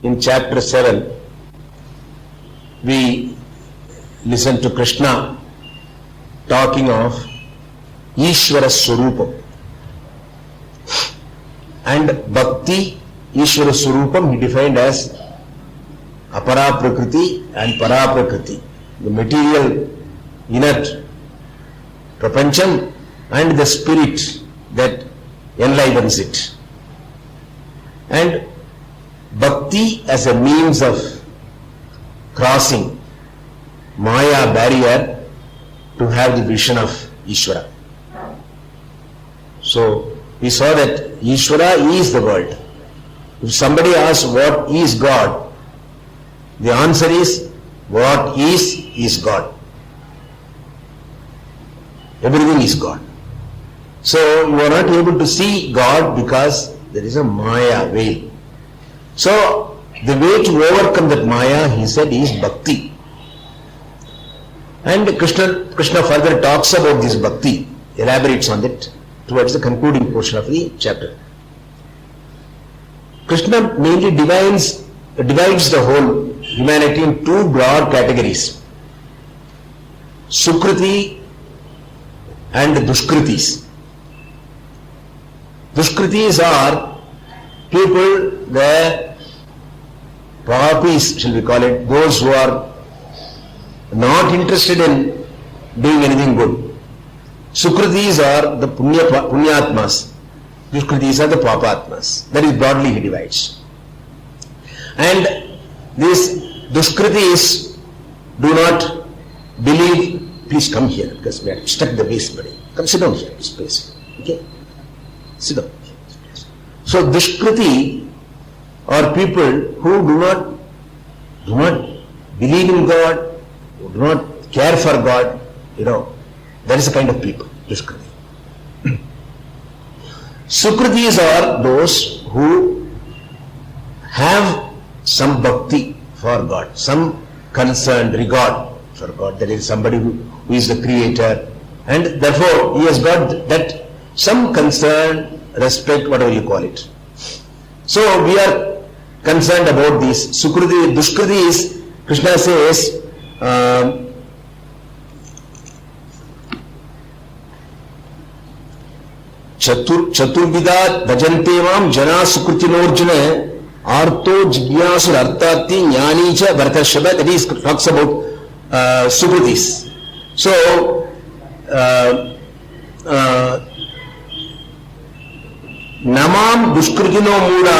in chapter 7, we listen to Krishna talking of Ishvara Swarupam. And Bhakti, Ishvara Swarupam, he defined as Apara Prakriti and Para Prakriti, the material inert prapancham and the spirit that enlivens it. And Bhakti as a means of crossing Maya barrier to have the vision of Ishvara. So we saw that Ishvara is the world. If somebody asks what is God, the answer is what is God. Everything is God. So you are not able to see God because there is a Maya veil. So the way to overcome that Maya, he said, is Bhakti. And Krishna further talks about this Bhakti, elaborates on it towards the concluding portion of the chapter. Krishna mainly divides the whole humanity in two broad categories: Sukriti and Dushkritis. Dushkritis are people, the papis, shall we call it, those who are not interested in doing anything good. Sukritis are the punyatmas. Dushkritis are the papatmas. That is broadly he divides. And these Dushkritis do not believe. Please come here because we are stuck the base, buddy. Come sit down here, please. Okay? Sit down. So Dushkriti are people who do not believe in God, who do not care for God. That is the kind of people, Dushkriti. Sukritis are those who have some bhakti for God, some concern, regard for God. There is somebody who is the creator, and therefore he has got that some concern, respect, whatever you call it. So we are concerned about these Sukriti. Dushkriti is, Krishna says, Chaturvidat bhajante mam jana sukritinurjuna arto jigyasur artati jnani cha vartashaba. That is, talks about Sukritis. So namam dushkritino muda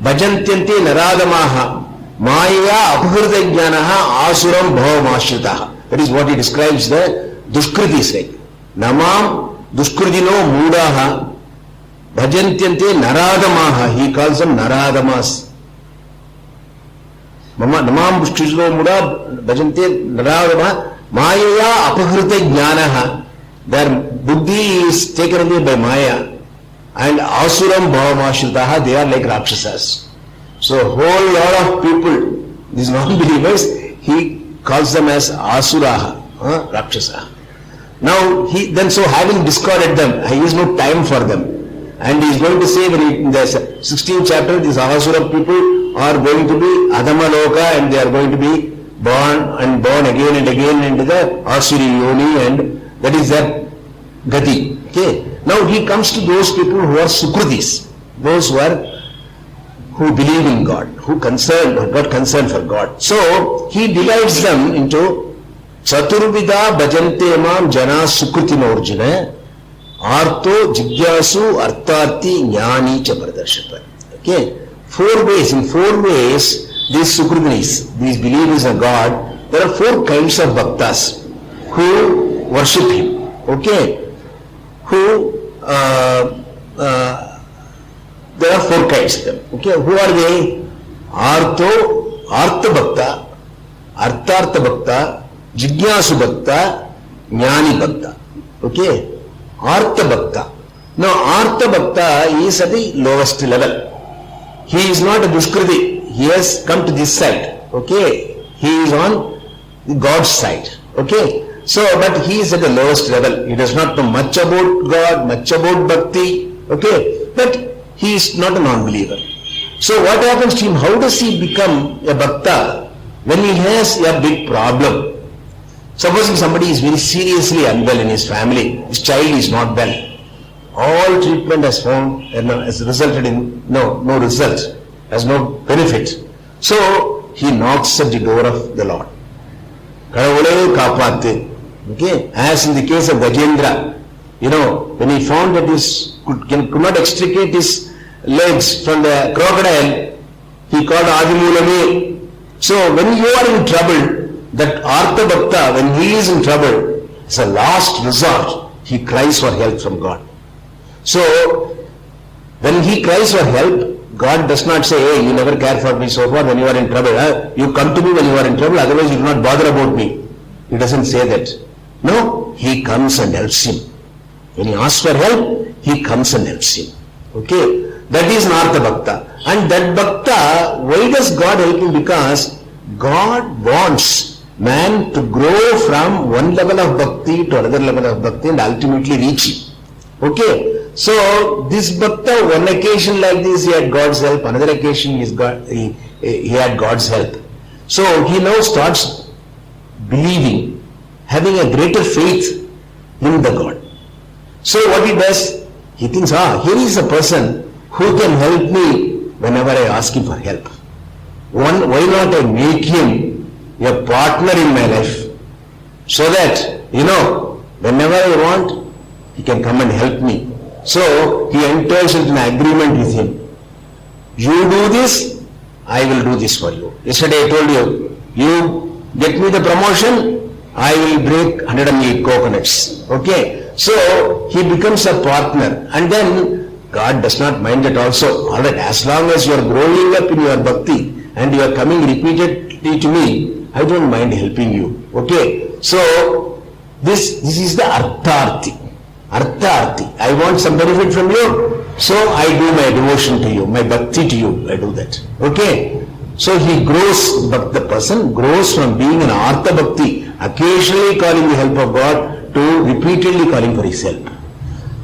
bhajantyante naradamaha maya apahruta jnanaha asuram bhavamashritah. That is what he describes the Dushkritis like. Namam dushkritino mudaha bhajantyante naradamaha. He calls them naradamas. Namam dushkritino muda bhajante naradamaha maya apahruta jnanaha. Their buddhi is taken away by Maya, and asuram bhavamashritah, they are like Rakshasas. So whole lot of people, these non-believers, he calls them as asuraha, Rakshasa. Now so having discarded them, he has no time for them, and he is going to say in the 16th chapter, these asura people are going to be adamaloka, and they are going to be born again and again into the asuri yoni, and that is their gati. Okay. Now he comes to those people who are sukritis, those who believe in God, who got concern for God. So he divides them into Chaturvida bhajante mam jana sukritinorjuna arto jigyasu artati jnani cha pradarshapa. Okay. In four ways, these sukritis, these believers in God, there are four kinds of bhaktas who worship him. Okay. There are four kinds of them. Okay, who are they? Artha Bhakta, Arthartha Bhakta, Jigyasu Bhakta, Jnani Bhakta. Okay, Artha Bhakta. Now, Artha Bhakta is at the lowest level. He is not a Dushkriti. He has come to this side. Okay, he is on God's side. Okay. So, but he is at the lowest level. He does not know much about God, much about Bhakti. Okay, but he is not a non-believer. So what happens to him? How does he become a bhakta when he has a big problem? Supposing somebody is very seriously unwell in his family, his child is not well. All treatment has found, has resulted in no result, has no benefit. So he knocks at the door of the Lord. Kadavule kaapathu. Okay, as in the case of Gajendra, when he found that he could not extricate his legs from the crocodile, he called Adimulame. So when you are in trouble, that Artha Bhakta, when he is in trouble, it's a last resort. He cries for help from God. So when he cries for help, God does not say, hey, you never care for me so far when you are in trouble. You come to me when you are in trouble, otherwise you do not bother about me. He doesn't say that. No, he comes and helps him. When he asks for help, he comes and helps him. Okay, that is Nartha Bhakta. And that Bhakta, why does God help him? Because God wants man to grow from one level of Bhakti to another level of Bhakti and ultimately reach him. Okay, so this Bhakta, one occasion like this he had God's help, another occasion he had God's help. So he now starts believing, having a greater faith in the God. So what he does, he thinks, here is a person who can help me whenever I ask him for help. Why not I make him a partner in my life, so that, whenever I want, he can come and help me. So he enters into an agreement with him. You do this, I will do this for you. Yesterday I told you, you get me the promotion, I will break 108 coconuts. Okay, so he becomes a partner, and then God does not mind that also. Alright, as long as you are growing up in your bhakti and you are coming repeatedly to me, I don't mind helping you. Okay, so this is the artharthi. Artharthi. I want some benefit from you, so I do my devotion to you, my bhakti to you. I do that. Okay. So he grows, but the person grows from being an Artha Bhakti, occasionally calling the help of God, to repeatedly calling for his help.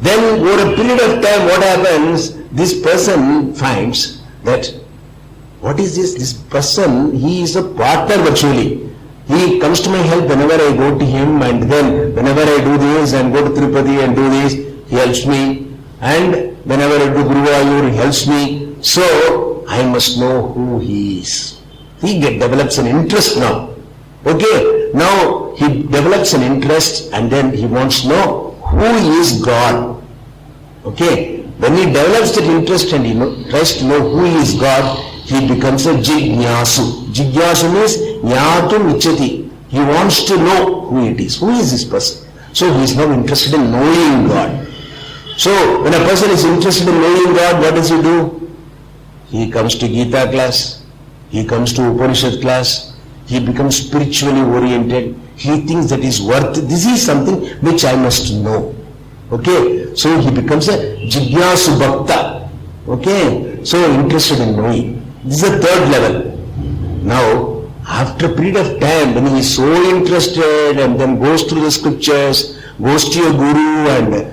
Then over a period of time, what happens? This person finds that, what is this? This person, he is a partner virtually. He comes to my help whenever I go to him, and then whenever I do this and go to Tirupati and do this, he helps me. And whenever I do Guruvayur, he helps me. So I must know who he is. He develops an interest now. Okay, now he develops an interest, and then he wants to know who is God. Okay, when he develops that interest and he tries to know who is God, he becomes a Jignasu. Jignasu means Jnatum Ichati. He wants to know who it is. Who is this person? So he is now interested in knowing God. So when a person is interested in knowing God, what does he do? He comes to Gita class, he comes to Upanishad class, he becomes spiritually oriented, he thinks that is worth, this is something which I must know. Okay, so he becomes a Jignasu Bhakta. Okay, so interested in knowing. This is the third level. Now, after a period of time, when he is so interested and then goes through the scriptures, goes to your guru and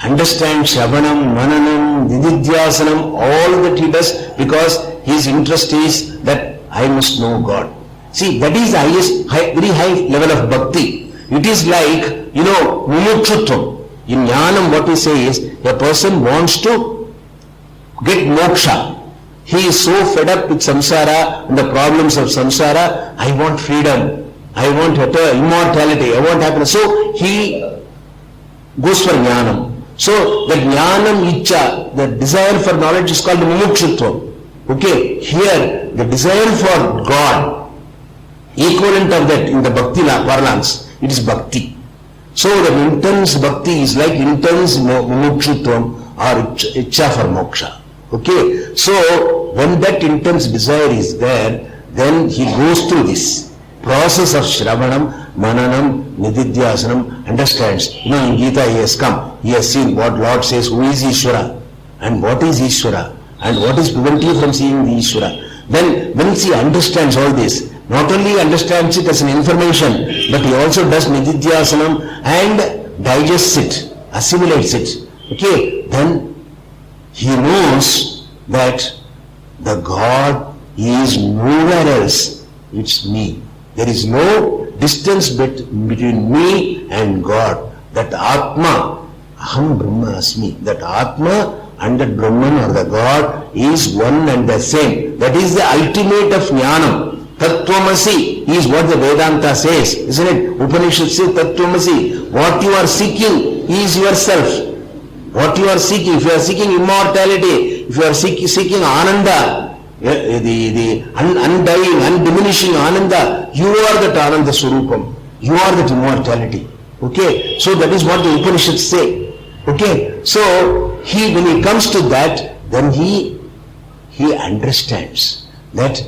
understands Shravanam, Mananam, Nididhyasanam, all that he does, because his interest is that I must know God. See, that is the highest, very high level of bhakti. It is like, mumukshutvam. In Jnanam, what we say is, a person wants to get moksha. He is so fed up with samsara and the problems of samsara. I want freedom. I want immortality. I want happiness. So he goes for Jnanam. So the Jnanam Icha, the desire for knowledge, is called mumukshutvam. Okay, here the desire for God, equivalent of that in the bhakti parlance, it is bhakti. So the intense bhakti is like intense mumukshutvam or icha for moksha. Okay, so when that intense desire is there, then he goes through this process of Shravanam, Mananam, Nididhyasanam, understands. In Gita he has come, he has seen what Lord says, who is Ishvara and what is Ishvara and what is preventing you from seeing the Ishvara. Then once he understands all this, not only understands it as an information, but he also does Nididhyasanam and digests it, assimilates it. Okay, then he knows that The God is nowhere else. It's me. There is no distance between me and God. That Atma, Aham Brahma Asmi. That Atma and that Brahman or the God is one and the same. That is the ultimate of Jnanam. Tattvamasi is what the Vedanta says, isn't it? Upanishad says Tattvamasi. What you are seeking is yourself. What you are seeking, if you are seeking immortality, if you are seeking Ananda, the undying, undiminishing Ananda, you are that Ananda Swarupam. You are that immortality. Okay? So that is what the Upanishads say. Okay? So, when he comes to that, then he understands that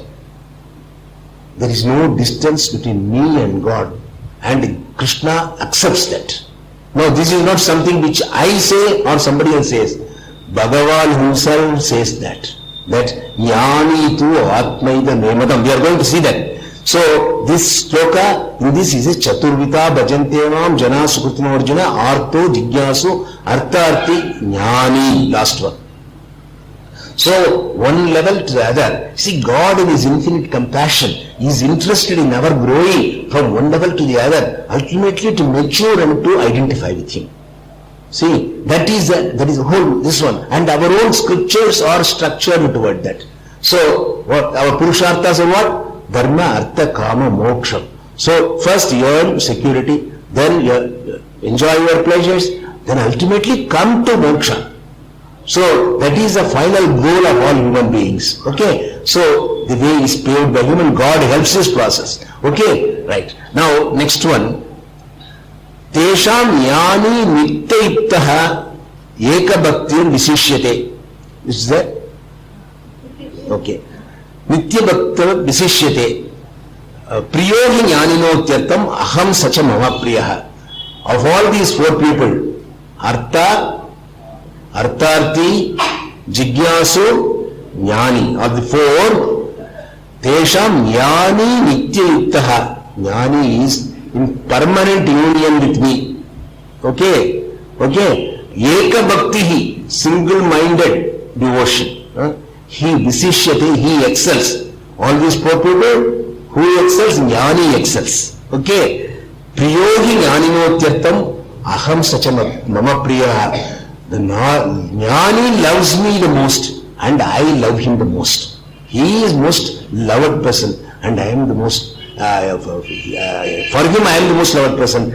there is no distance between me and God, and Krishna accepts that. Now this is not something which I say or somebody else says. Bhagavan himself says that Jnani tu Atmaida Memadam. We are going to see that. So this sloka, in this is a Chaturvita Bhajante Mam Jana Sukritina Arjuna Artho Jigyasu Artharthi Jnani. Last one. So, one level to the other. See, God in His infinite compassion is interested in our growing from one level to the other, ultimately to mature and to identify with Him. See, that is the whole, this one. And our own scriptures are structured toward that. So, what our Purusharthas are what? Dharma, Artha, Kama, Moksha. So, first you earn security, then you enjoy your pleasures, then ultimately come to Moksha. So that is the final goal of all human beings. Okay. So the way is paved by human. God helps this process. Okay. Right. Now next one. Tesham yani nityayuktaha ekabhaktir visishyate. Is that? Okay. Nityabhaktir visishyate. Priyohi jnaninotyartam aham sacha mama priyaha. Of all these four people, Artha, Artharthi, Jigyasu, Jnani. Of the four, Tesham Jnani Nityayuktaha. Jnani is in permanent union with me. Okay? Okay? Eka Bhaktihi, single-minded devotion. He visishyate, he excels. All these four people, who excels? Jnani excels. Okay? Priyohi Jnaninotyartam, aham sacha mama priyaha. The Jnani loves me the most and I love him the most. He is most loved person and I am the most, for him I am the most loved person.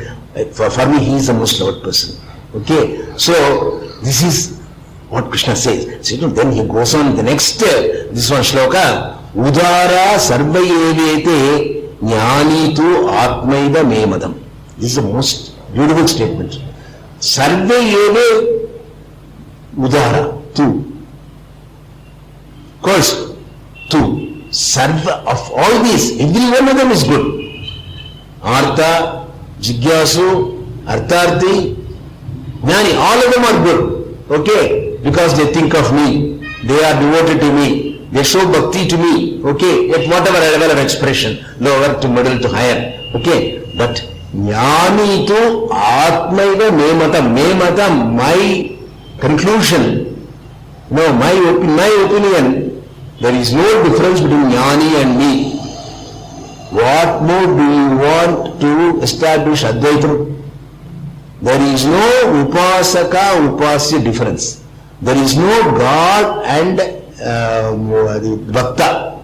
For me he is the most loved person. Okay, so this is what Krishna says. So then he goes on the next, this one shloka, Udara sarvayevete jnani tu atmaiva memadam. This is the most beautiful statement. Sarvayeve Udara, two. Of course, two. Sarva, of all these, every one of them is good. Artha, Jigyasu, Artharthi, Jnani, all of them are good. Okay? Because they think of me. They are devoted to me. They show bhakti to me. Okay? At whatever level of expression, lower to middle to higher. Okay? But Jnani to Atmaiva Memata, my conclusion, no, my opinion, there is no difference between Jnani and me. What more do you want to establish Advaitam? There is no Upasaka, Upasya difference. There is no God and Bhakta.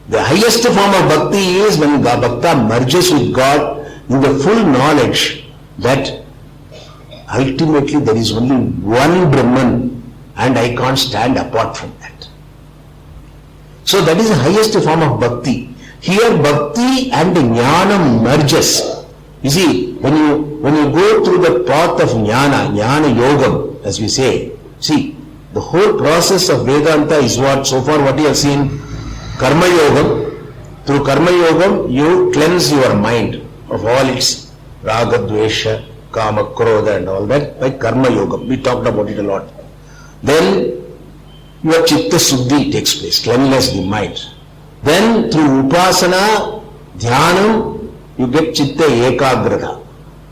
The highest form of Bhakti is when Bhakta merges with God in the full knowledge that ultimately there is only one Brahman and I can't stand apart from that. So that is the highest form of bhakti. Here bhakti and jnana merges. You see, when you go through the path of jnana yogam, as we say, see, the whole process of Vedanta is what, so far what you have seen, karma yogam. Through karma yogam, you cleanse your mind of all its raga, dvesha, kama, krodha and all that by karma yogam. We talked about it a lot. Then your chitta suddhi takes place, cleanliness of the mind. Then through upasana, dhyanam, you get chitta ekagrata.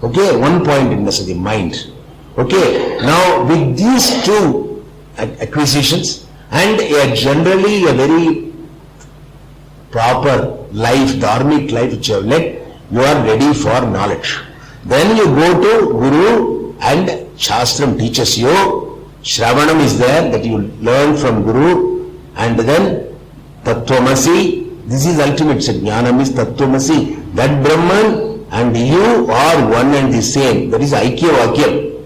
Okay, one pointedness of the mind. Okay, now with these two acquisitions, and generally a very proper life, dharmic life which you have led, you are ready for knowledge. Then you go to Guru and Shastram teaches you. Shravanam is there that you learn from Guru, and then Tattvamasi, this is ultimate. Jnanam is Tattvamasi. That Brahman and you are one and the same. That is Aikya Vakyam.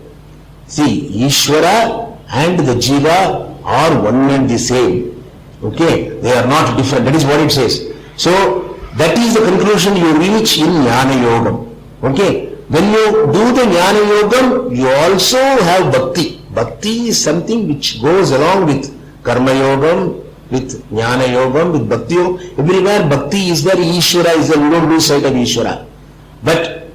See, Ishvara and the Jiva are one and the same. Okay, they are not different. That is what it says. So, that is the conclusion you reach in Jnana Yogam. Okay, when you do the Jnana Yogam, you also have Bhakti. Bhakti is something which goes along with Karma Yogam, with Jnana Yogam, with Bhakti Yogam. Everywhere Bhakti is there, Ishvara is there, you don't lose sight of Ishvara. But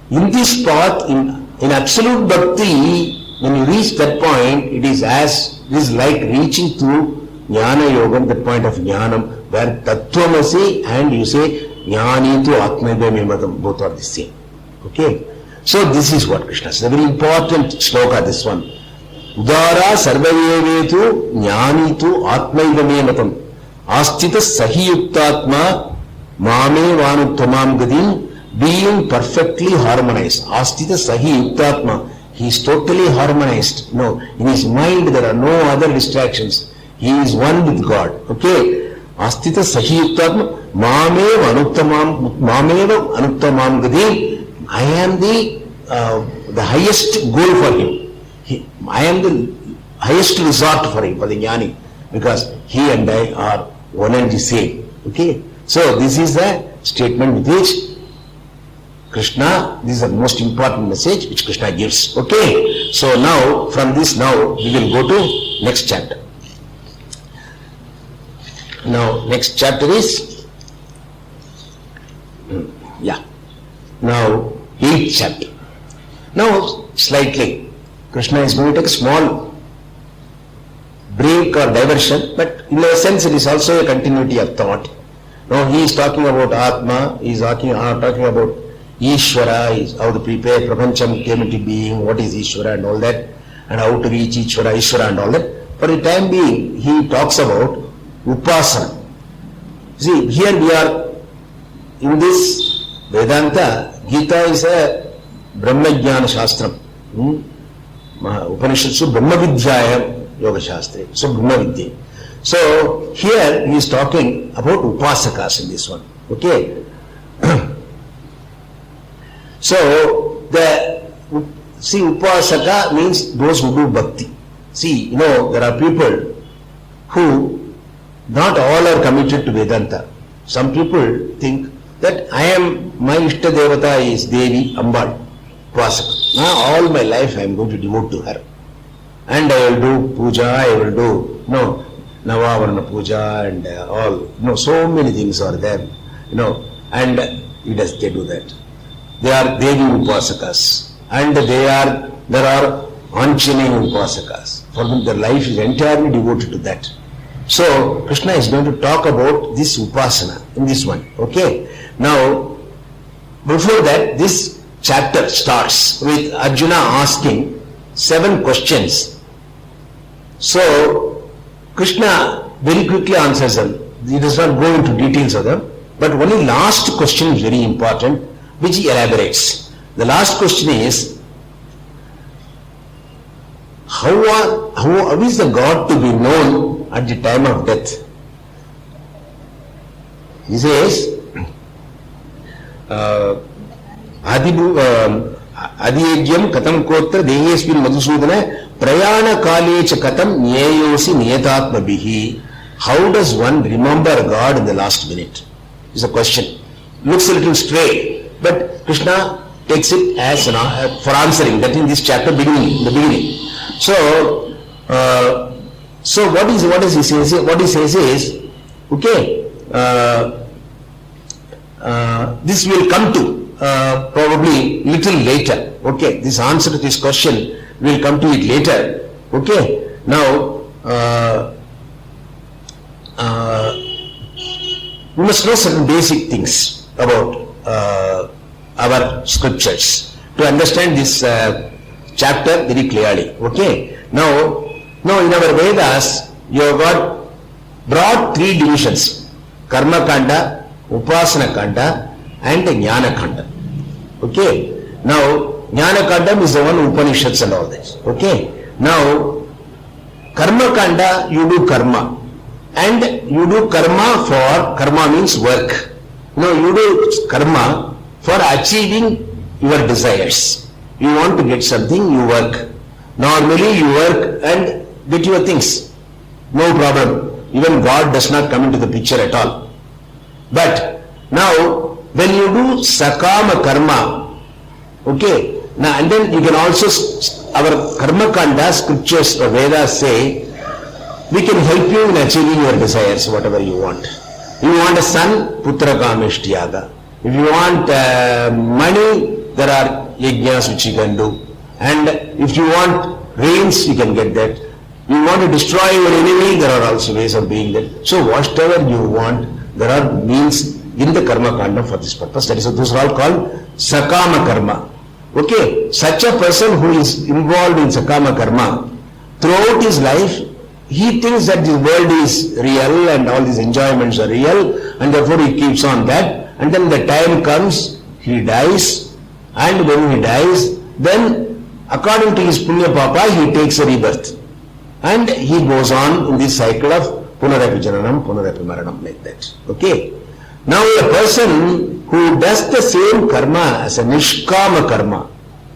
in this path, in absolute Bhakti, when you reach that point, it is like reaching to Jnana Yogam, that point of Jnanam, where Tattvamasi and you say Jnani to Atmaidvamimadam, both are the same. Okay? So this is what Krishna says. A very important shloka, this one. Udara sarvayevetu jnani tu atmaidvamimadam astita sahiyuktatma mame vanuttamam gadim, being perfectly harmonized. Astita sahiyuktatma. He is totally harmonized. No, in his mind there are no other distractions. He is one with God. Okay? Astita sahiyuktatma mameva anuttamam gadim. I am the highest goal for him. I am the highest resort for him, for the jnani, because he and I are one and the same. Okay? So this is the statement with which Krishna, this is the most important message which Krishna gives. Okay? So now, from this now, we will go to next chapter. Now, next chapter is, now, 8th chapter. Now, slightly, Krishna is going to take a small break or diversion, but in a sense it is also a continuity of thought. Now, he is talking about Atma, he is talking about Ishvara, is how to prepare Prapancham came into being, what is Ishvara and all that, and how to reach Ishvara and all that. For the time being, he talks about Upasana. See, here we are in this Vedanta. Gita is a Brahmajnana Shastram. Upanishadsu Brahma Vidyayam Yoga Shastri. So Brahma Vidya. So here he is talking about Upasakas in this one. Okay. So Upasaka means those who do bhakti. See, there are people who not all are committed to Vedanta. Some people think that my Ishta Devata is Devi Ambal, Upasaka. Now all my life I am going to devote to her. And I will do puja, I will do, Navavarana puja and all, so many things are there, and they do that. They are Devi Upasakas, and there are Anjaneya Upasakas. For them, their life is entirely devoted to that. So, Krishna is going to talk about this Upasana in this one. Okay? Now, before that, this chapter starts with Arjuna asking 7 questions. So, Krishna very quickly answers them. He does not go into details of them, but only last question is very important, which he elaborates. The last question is, how is the God to be known at the time of death? He says, Adiyajyam katam kotra dehesmin madhusudana prayana kalecha katam nyeyosi niyatatma bihi. How does one remember God in the last minute? Is a question. Looks a little stray, but Krishna takes it as for answering that in this chapter in the beginning. So what does he say? What he says is, okay, this will come to probably little later. Okay, this answer to this question will come to it later. Okay, now we must know certain basic things about our scriptures to understand this chapter very clearly. Okay, now in our Vedas you have got broad three divisions: Karma Kanda, Upasana Kanda, and Jnana Kanda. Okay. Now, Jnana Kanda is the one Upanishads and all this. Okay. Now, Karma Kanda, you do karma. And you do karma means work. You do karma for achieving your desires. You want to get something, you work. Normally you work and get your things. No problem. Even God does not come into the picture at all. But now, when you do sakama karma, okay, now and then you can also, our karma kanda scriptures or Vedas say, we can help you in achieving your desires, whatever you want. If you want a son, putra kameshtyaga. If you want money, there are yajnas which you can do. And if you want rains, you can get that. You want to destroy your enemy, there are also ways of doing that. So whatever you want, there are means in the karma kanda for this purpose. That is, those are all called sakama karma. Okay, such a person who is involved in sakama karma, throughout his life, he thinks that the world is real and all these enjoyments are real, and therefore he keeps on that, and then the time comes, he dies, and when he dies, then according to his punya papa, he takes a rebirth, and he goes on in this cycle of punarapi jananam, punarapi maranam, like that. Okay. Now a person who does the same karma as a nishkama karma,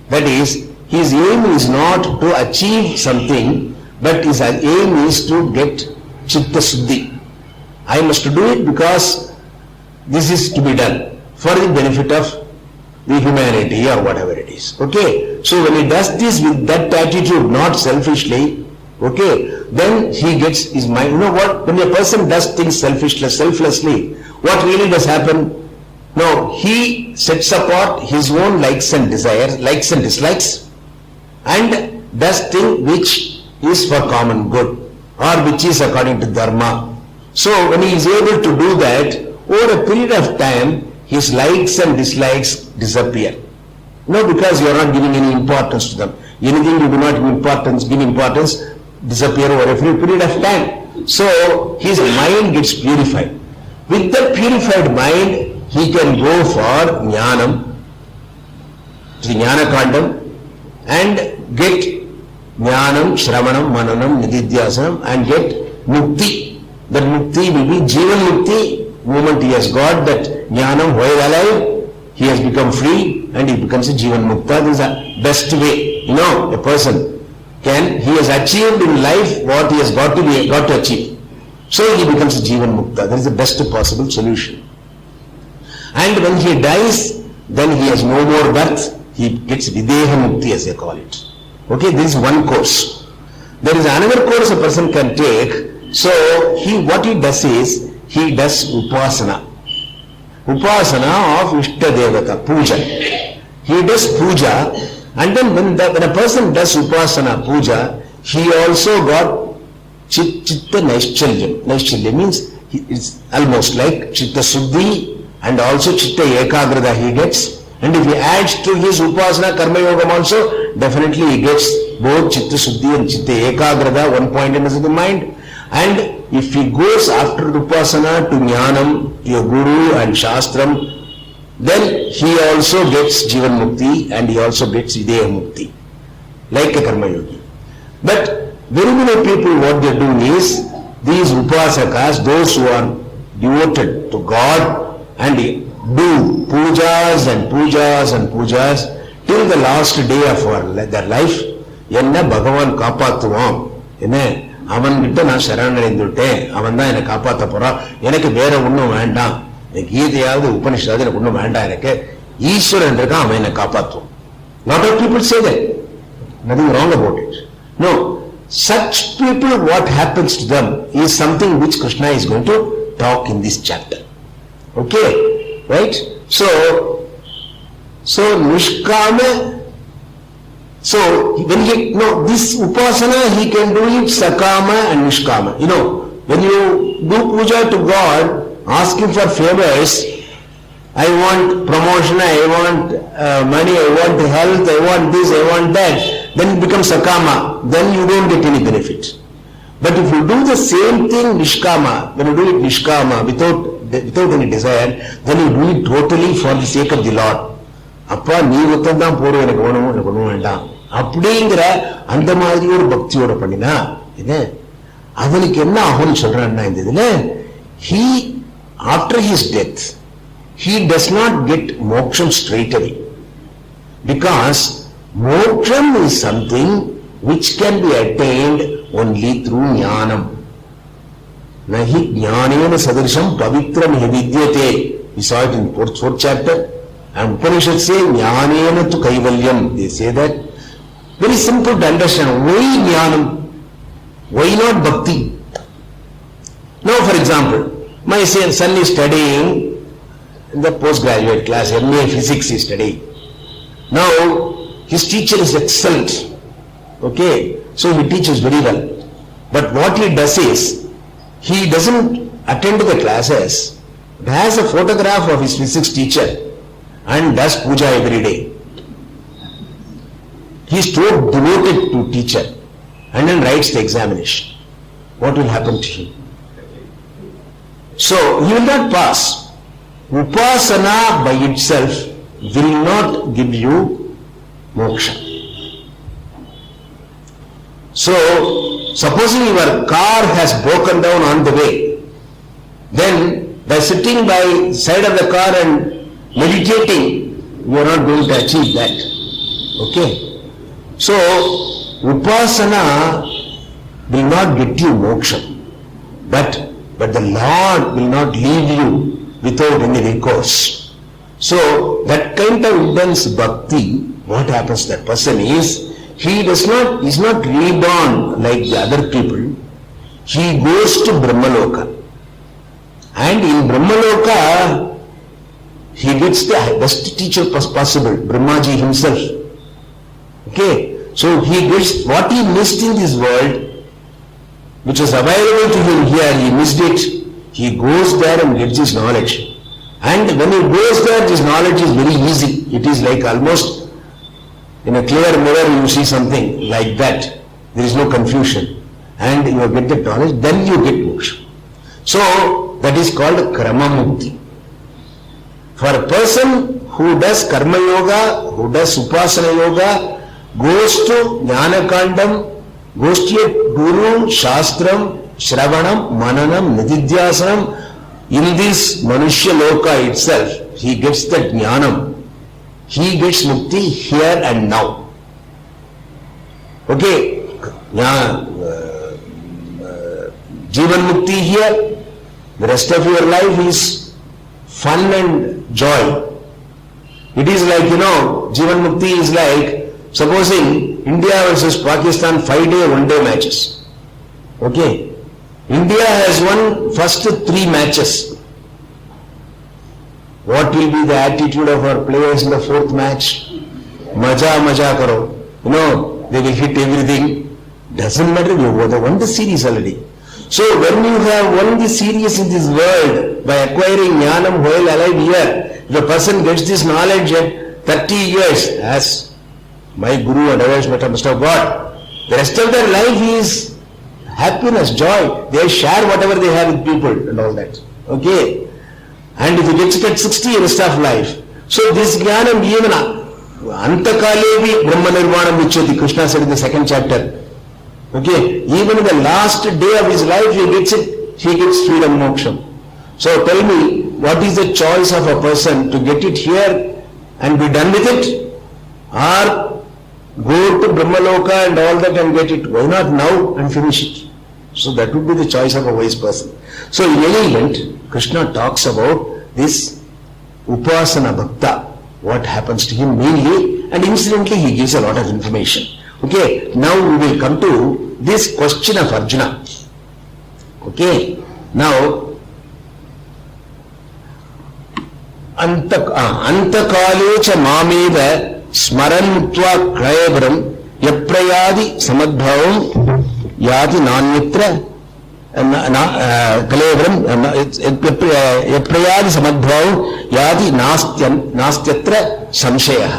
that is, his aim is not to achieve something, but his aim is to get chitta suddhi. I must do it because this is to be done for the benefit of the humanity or whatever it is. Okay. So when he does this with that attitude, not selfishly, okay, then he gets his mind. You know what? When a person does things selflessly, what really does happen? No, he sets apart his own likes and desires, likes and dislikes, and does things which is for common good or which is according to dharma. So when he is able to do that, over a period of time, his likes and dislikes disappear. Because you are not giving any importance to them. Anything you do not give importance, disappear over a period of time. So his mind gets purified. With that purified mind, he can go for jnanam, to jnana kandam, and get jnanam, shravanam, mananam, nididhyasanam, and get mukti. That mukti will be jivan mukti. Moment he has got that jnanam while alive, he has become free and he becomes a jivan mukta. This is the best way. A person he has achieved in life what he has got to achieve. So he becomes a jivan mukta. That is the best possible solution. And when he dies, then he has no more birth. He gets videha mukti, as they call it. Okay, this is one course. There is another course a person can take. So what he does is, he does upasana. Upasana of Ishta Devata, puja. He does puja, and then when a person does upasana, puja, he also got chitta naishchalyam. Naishchalyam means it's almost like chitta suddhi and also chitta ekagrata he gets. And if he adds to his upasana karma yogam also, definitely he gets both chitta suddhi and chitta ekagrata, one point in the mind. And if he goes after upasana to jnanam, to your guru and shastram, then he also gets jivan mukti and he also gets videha mukti, like a karma yogi. But very many people, what they are doing is, these upasakas, those who are devoted to God and do pujas and pujas and pujas till the last day of their life, enna Bhagavan kaapathuvam, enna அவன்கிட்ட நான் சரணடைந்துட்டேன், அவன் தான் என்னை காப்பாற்ற போறான், எனக்கு வேற ஒன்றும் வேண்டாம், கீதையாவது உபனிஷதாவது எனக்கு ஒன்றும் வேண்டாம், எனக்கு ஈஸ்வரன் இருக்கான், அவன் என்னை காப்பாற்றுவான். Lot of people say that. Nothing wrong about it. No. Such people, what happens to them is something which Krishna is going to talk in this chapter. Okay? Right? So Nishkama. So when this upasana, he can do it sakama and nishkama. When you do puja to God, asking for favors, I want promotion, I want money, I want health, I want this, I want that, then it becomes sakama. Then you don't get any benefit. But if you do the same thing nishkama, when you do it nishkama without any desire, then you do it totally for the sake of the Lord. அப்பா நீ ஒருத்தன் தான் போடுவோம், எனக்கு ஒண்ணும் வேண்டாம் அப்படிங்கிற அந்த மாதிரி ஒரு பக்தியோட பண்ணினா இது அவனுக்கு என்ன ஆகும்னு சொல்றான்னா இந்த இதுல he after his death he does not get moksham straight away, because moksham is something which can be attained only through jnanam. Nahi jnanena sadarsham pavitram vidyate. We saw it in fourth chapter. And Upanishad say jnanena tu kaivalyam. They say that. Very simple to understand. Why jnanam? Why not bhakti? Now for example, my son is studying in the postgraduate class, MA Physics is studying. Now his teacher is excellent. Okay, so he teaches very well. But what he does is, he doesn't attend to the classes, but has a photograph of his physics teacher and does puja every day. He is so devoted to teacher and then writes the examination. What will happen to him? So he will not pass. Upasana by itself will not give you moksha. So, supposing your car has broken down on the way, then by sitting by side of the car and meditating, you are not going to achieve that. Okay? So, upasana will not get you moksha, but the Lord will not leave you without any recourse. So, that kind of intense bhakti, what happens to that person is, he is not reborn like the other people. He goes to Brahmaloka. And in Brahmaloka, he gets the best teacher possible, Brahmaji himself. Okay? So he gets what he missed in this world, which is available to him here, he missed it. He goes there and gets his knowledge. And when he goes there, this knowledge is very easy. It is like almost in a clear mirror you see something like that. There is no confusion. And you get the knowledge, then you get moksha. So, that is called Krama Mukti. For a person who does Karma Yoga, who does Upasana Yoga, goes to Jnana Kandam, goes to a Guru, Shastram, Shravanam, Mananam, Nididhyasanam, in this Manushya Loka itself, he gets that Jnanam. He gets mukti here and now. Okay, Jivan mukti here, the rest of your life is fun and joy. It is like, Jivan mukti is like, supposing India versus Pakistan 5-day, 1-day matches. Okay, India has won first 3 matches. What will be the attitude of our players in the 4th match? Maja karo. They will hit everything. Doesn't matter, you have won the series already. So when you have won the series in this world by acquiring jnanam while alive here, if a person gets this knowledge at 30 years, as my guru and others must have got, the rest of their life is happiness, joy. They share whatever they have with people and all that. Okay? And if he gets it at 60, rest of life. So this jnanam even antakalevi brahma nirvanam vichyati, Krishna said in the 2nd chapter. Okay, even in the last day of his life he gets freedom moksha. So tell me, what is the choice of a person to get it here and be done with it, or go to Brahmaloka and all that and get it? Why not now and finish it? So that would be the choice of a wise person. So in any event, Krishna talks about this Upasana Bhakta, what happens to him mainly, and incidentally he gives a lot of information. Okay, now we will come to this question of Arjuna. Okay, now Antakale cha mameva smarantva krayabram yaprayadi samadbhavam yadi nanyatra Kalevram yaprayadi samadbhavam yadi nastyatra samshaya.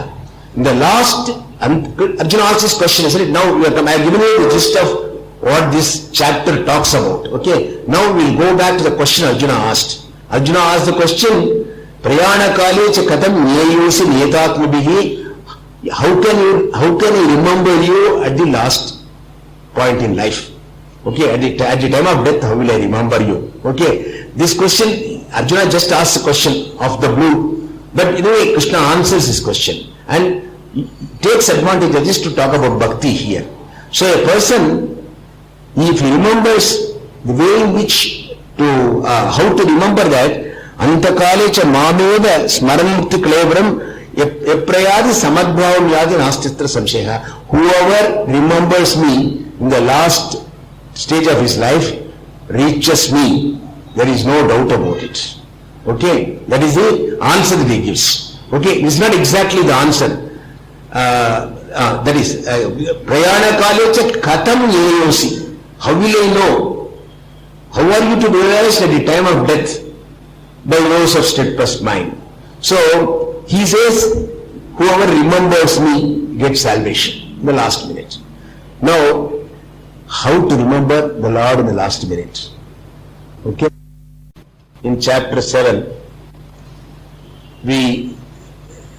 In the last, Arjuna asks this question, isn't it? Now I have given you the gist of what this chapter talks about. Okay. Now we'll go back to the question Arjuna asked. Arjuna asked the question, Prayana kale cha katam nyayosi netatmabhihi. How can he remember you at the last point in life? Okay, at the time of death, how will I remember you? Okay, this question, Arjuna just asked the question of the blue, but anyway, Krishna answers this question and takes advantage of this to talk about bhakti here. So a person, if he remembers the way in which to, how to remember that, antakale cha mameda smaranmukti kalebram eprayadi samadbhavam yadi nastitra samsheha. Whoever remembers me in the last stage of his life reaches me. There is no doubt about it. Okay, that is the answer that he gives. Okay, it's not exactly the answer. That is prayana kale cha katam nyayosi. How will I know? How are you to realize at the time of death? By those of steadfast mind. So he says, whoever remembers me gets salvation in the last minute. Now, how to remember the Lord in the last minute? Okay. In chapter 7, we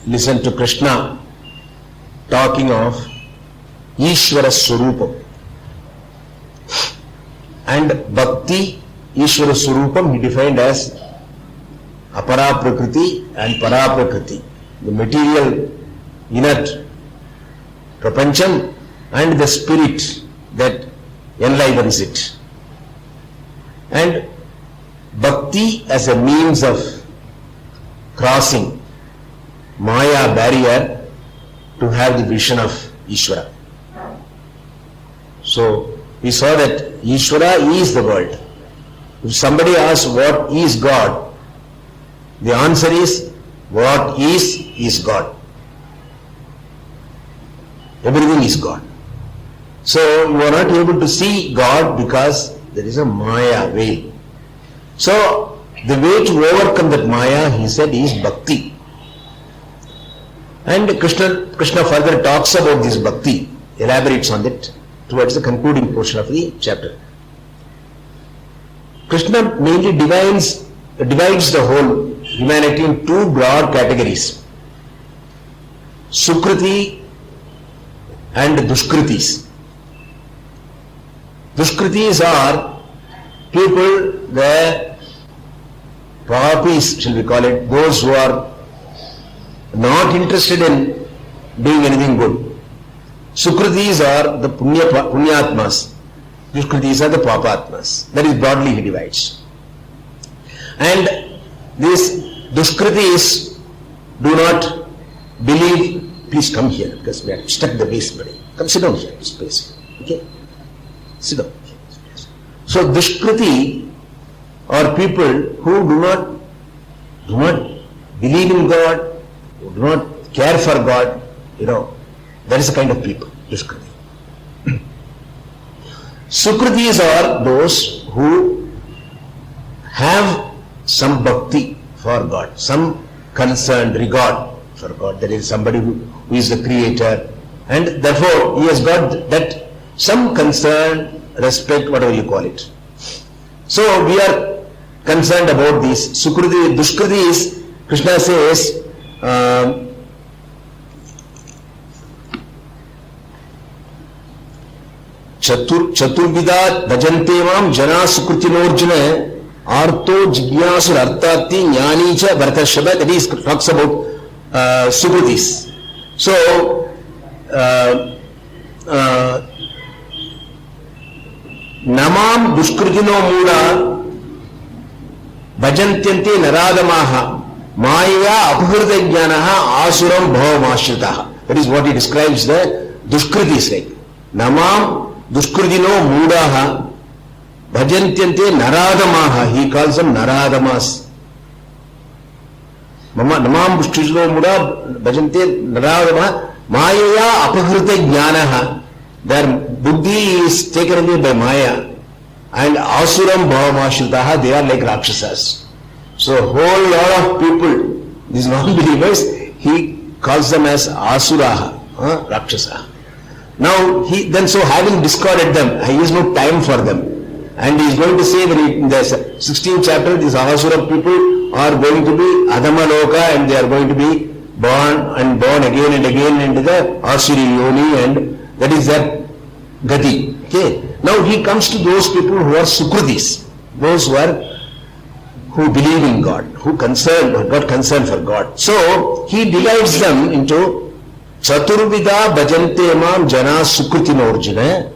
listen to Krishna talking of Ishvara Swarupam. And Bhakti, Ishvara Swarupam, he defined as Apara Prakriti and Para Prakriti, the material inert prapancham and the spirit that enlivens it. And Bhakti as a means of crossing Maya barrier to have the vision of Ishvara. So we saw that Ishvara is the world. If somebody asks what is God, the answer is, what is God. Everything is God. So you are not able to see God because there is a Maya veil. So the way to overcome that Maya, he said, is Bhakti. And Krishna further talks about this Bhakti, elaborates on it towards the concluding portion of the chapter. Krishna mainly divides the whole humanity in two broad categories: Sukriti and Dushkritis. Dushkritis are people, the papis, shall we call it, those who are not interested in doing anything good. Sukritis are the punyatmas. Dushkritis are the papatmas. That is broadly he divides. And these Dushkritis do not believe. Please come here because we are stuck the base, buddy. Come sit down here, space. Okay? Sit down. So Dushkriti are people who do not believe in God, who do not care for God. That is the kind of people, Dushkriti. Sukritis are those who have some bhakti for God, some concerned regard for God. There is somebody who is the creator, and therefore he has got that some concern, respect, whatever you call it. So we are concerned about these Sukriti, Dushkritis. Krishna says, Chaturvidat bhajante mam jana sukritinojjana artho jigyasur arthati jnani cha bhartashaba. That is, talks about Sukritis. So namam dushkritino mooda bhajantyante naradamaha maya apahurta jnanaha asuram bhavamashritah. That is what he describes the Dushkritis like. Namam dushkritino moodaha bhajantyante naradamaha. He calls them naradamas. Namam dushkritino mooda bhajante naradamaha maya apahurta jnanaha. Their buddhi is taken away by Maya, and asuram bhavamashitaha, they are like Rakshasas. So whole lot of people, these non-believers, he calls them as asuraha, Rakshasa. Now, so having discarded them, he has no time for them. And he is going to say that in the 16th chapter, these Asura people are going to be Adama Loka, and they are going to be born again and again into the Asuri Yoni, and that is their Gati. Okay. Now he comes to those people who are Sukrutis, those who believe in God, who got concern for God. So he divides them into Chaturvida Bhajante Mam Jana Sukrutina Arjuna,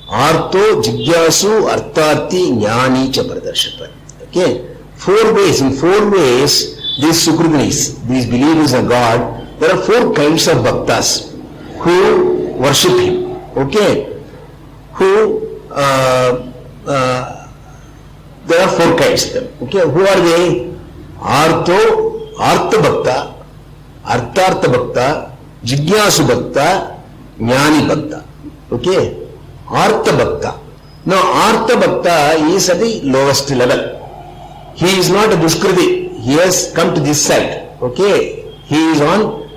Artho, Jigyasu, Artharthi, Jnani cha Pradarshata. Okay. In four ways, these Sukrutis, these believers of God, there are 4 kinds of bhaktas who worship him. Okay. There are 4 kinds of them. Okay. Who are they? Artha Bhakta, Arthartha Bhakta, Jigyasu Bhakta, Jnani Bhakta. Okay. Artha Bhakta. Now, Artha Bhakta is at the lowest level. He is not a Duskriti. He has come to this side. Okay. He is on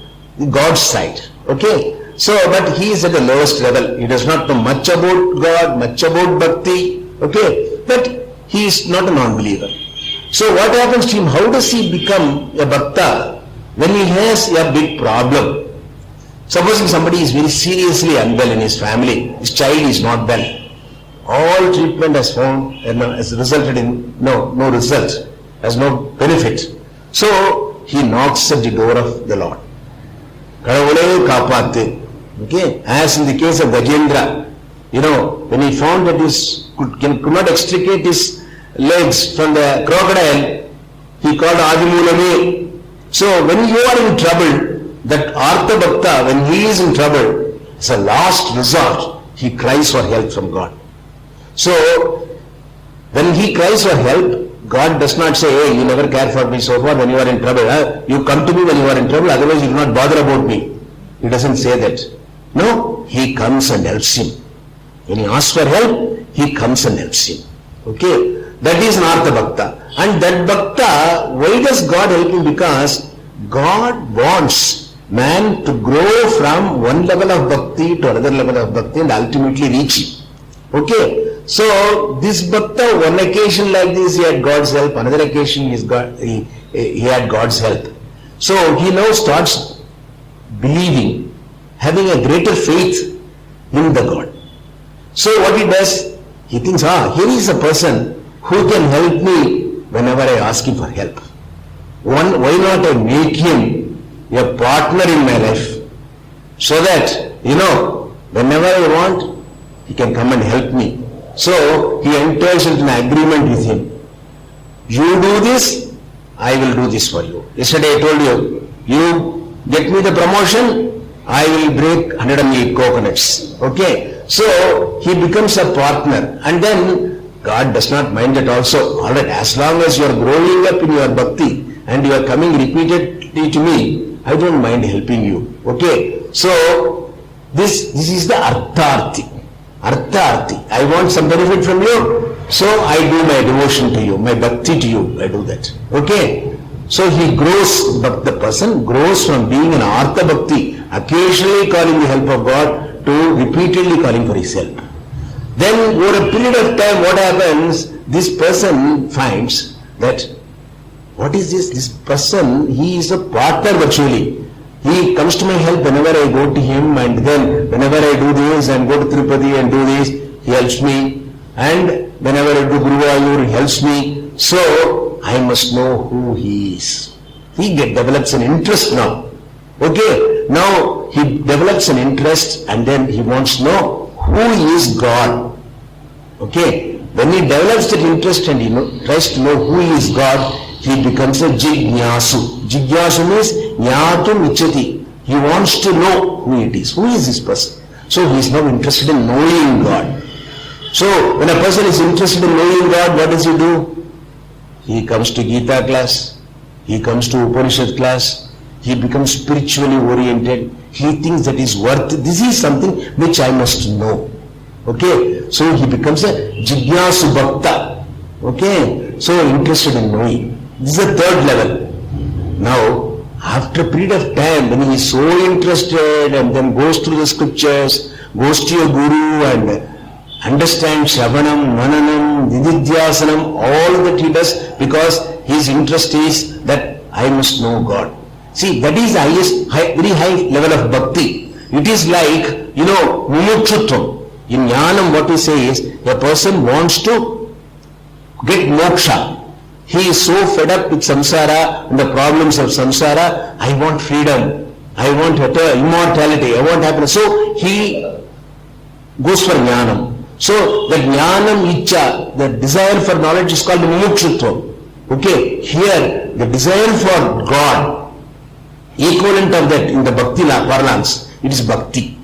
God's side. Okay. So, but he is at the lowest level. He does not know much about God, much about Bhakti. Okay. But he is not a non-believer. So, what happens to him? How does he become a Bhakta when he has a big problem? Supposing somebody is very seriously unwell in his family, his child is not well. All treatment has resulted in no result, has no benefit. So he knocks at the door of the Lord. Okay, as in the case of Gajendra, when he found that he could not extricate his legs from the crocodile, he called Adimulame. So when you are in trouble, that Artha Bhakta, when he is in trouble, it's a last resort. He cries for help from God. So, when he cries for help, God does not say, hey, you never care for me so far when you are in trouble. You come to me when you are in trouble, otherwise you do not bother about me. He doesn't say that. No, he comes and helps him. When he asks for help, he comes and helps him. Okay, that is an Artha Bhakta. And that Bhakta, why does God help him? Because God wants man to grow from one level of bhakti to another level of bhakti and ultimately reach him. Okay, so this Bhakta, one occasion like this he had God's help, another occasion he had God's help. So he now starts believing, having a greater faith in the God. So what he does, he thinks, here is a person who can help me whenever I ask him for help. Why not I make him a partner in my life, so that, whenever I want, he can come and help me. So, he enters into an agreement with him. You do this, I will do this for you. Yesterday I told you, you get me the promotion, I will break 108 coconuts. Okay, so he becomes a partner, and then God does not mind that also. Alright, as long as you are growing up in your bhakti, and you are coming repeatedly to me, I don't mind helping you. Okay. So, this is the Artharthi. Artharthi. I want some benefit from you, so I do my devotion to you, my bhakti to you. I do that. Okay. So he grows, but the person grows from being an Artha Bhakti, occasionally calling the help of God, to repeatedly calling for his help. Then over a period of time, what happens? This person finds that, what is this? This person, he is a partner virtually. He comes to my help whenever I go to him, and then whenever I do this and go to Tirupati and do this, he helps me. And whenever I do Guruvayur, he helps me. So, I must know who he is. He develops an interest now. Okay, now he develops an interest, and then he wants to know who is God. Okay, when he develops that interest and he tries to know who is God, he becomes a Jigyasu. Jigyasu means Jnatum Ichati. He wants to know who it is. Who is this person? So he is now interested in knowing God. So when a person is interested in knowing God, what does he do? He comes to Gita class. He comes to Upanishad class. He becomes spiritually oriented. He thinks that is worth, this is something which I must know. Okay, so he becomes a Jigyasu Bhakta. Okay, so interested in knowing. This is the third level. Now, after a period of time, when he is so interested and then goes through the scriptures, goes to your guru and understands Shravanam, Mananam, Nididhyasanam, all that he does because his interest is that I must know God. See, that is the highest, very high level of bhakti. It is like, mumukshutvam. In jnanam what we say is, a person wants to get moksha. He is so fed up with samsara and the problems of samsara, I want freedom, I want immortality, I want happiness. So he goes for jnanam. So the jnanam icha, the desire for knowledge is called mumukshutvam. Okay, here the desire for God, equivalent of that in the bhakti parlance, it is bhakti.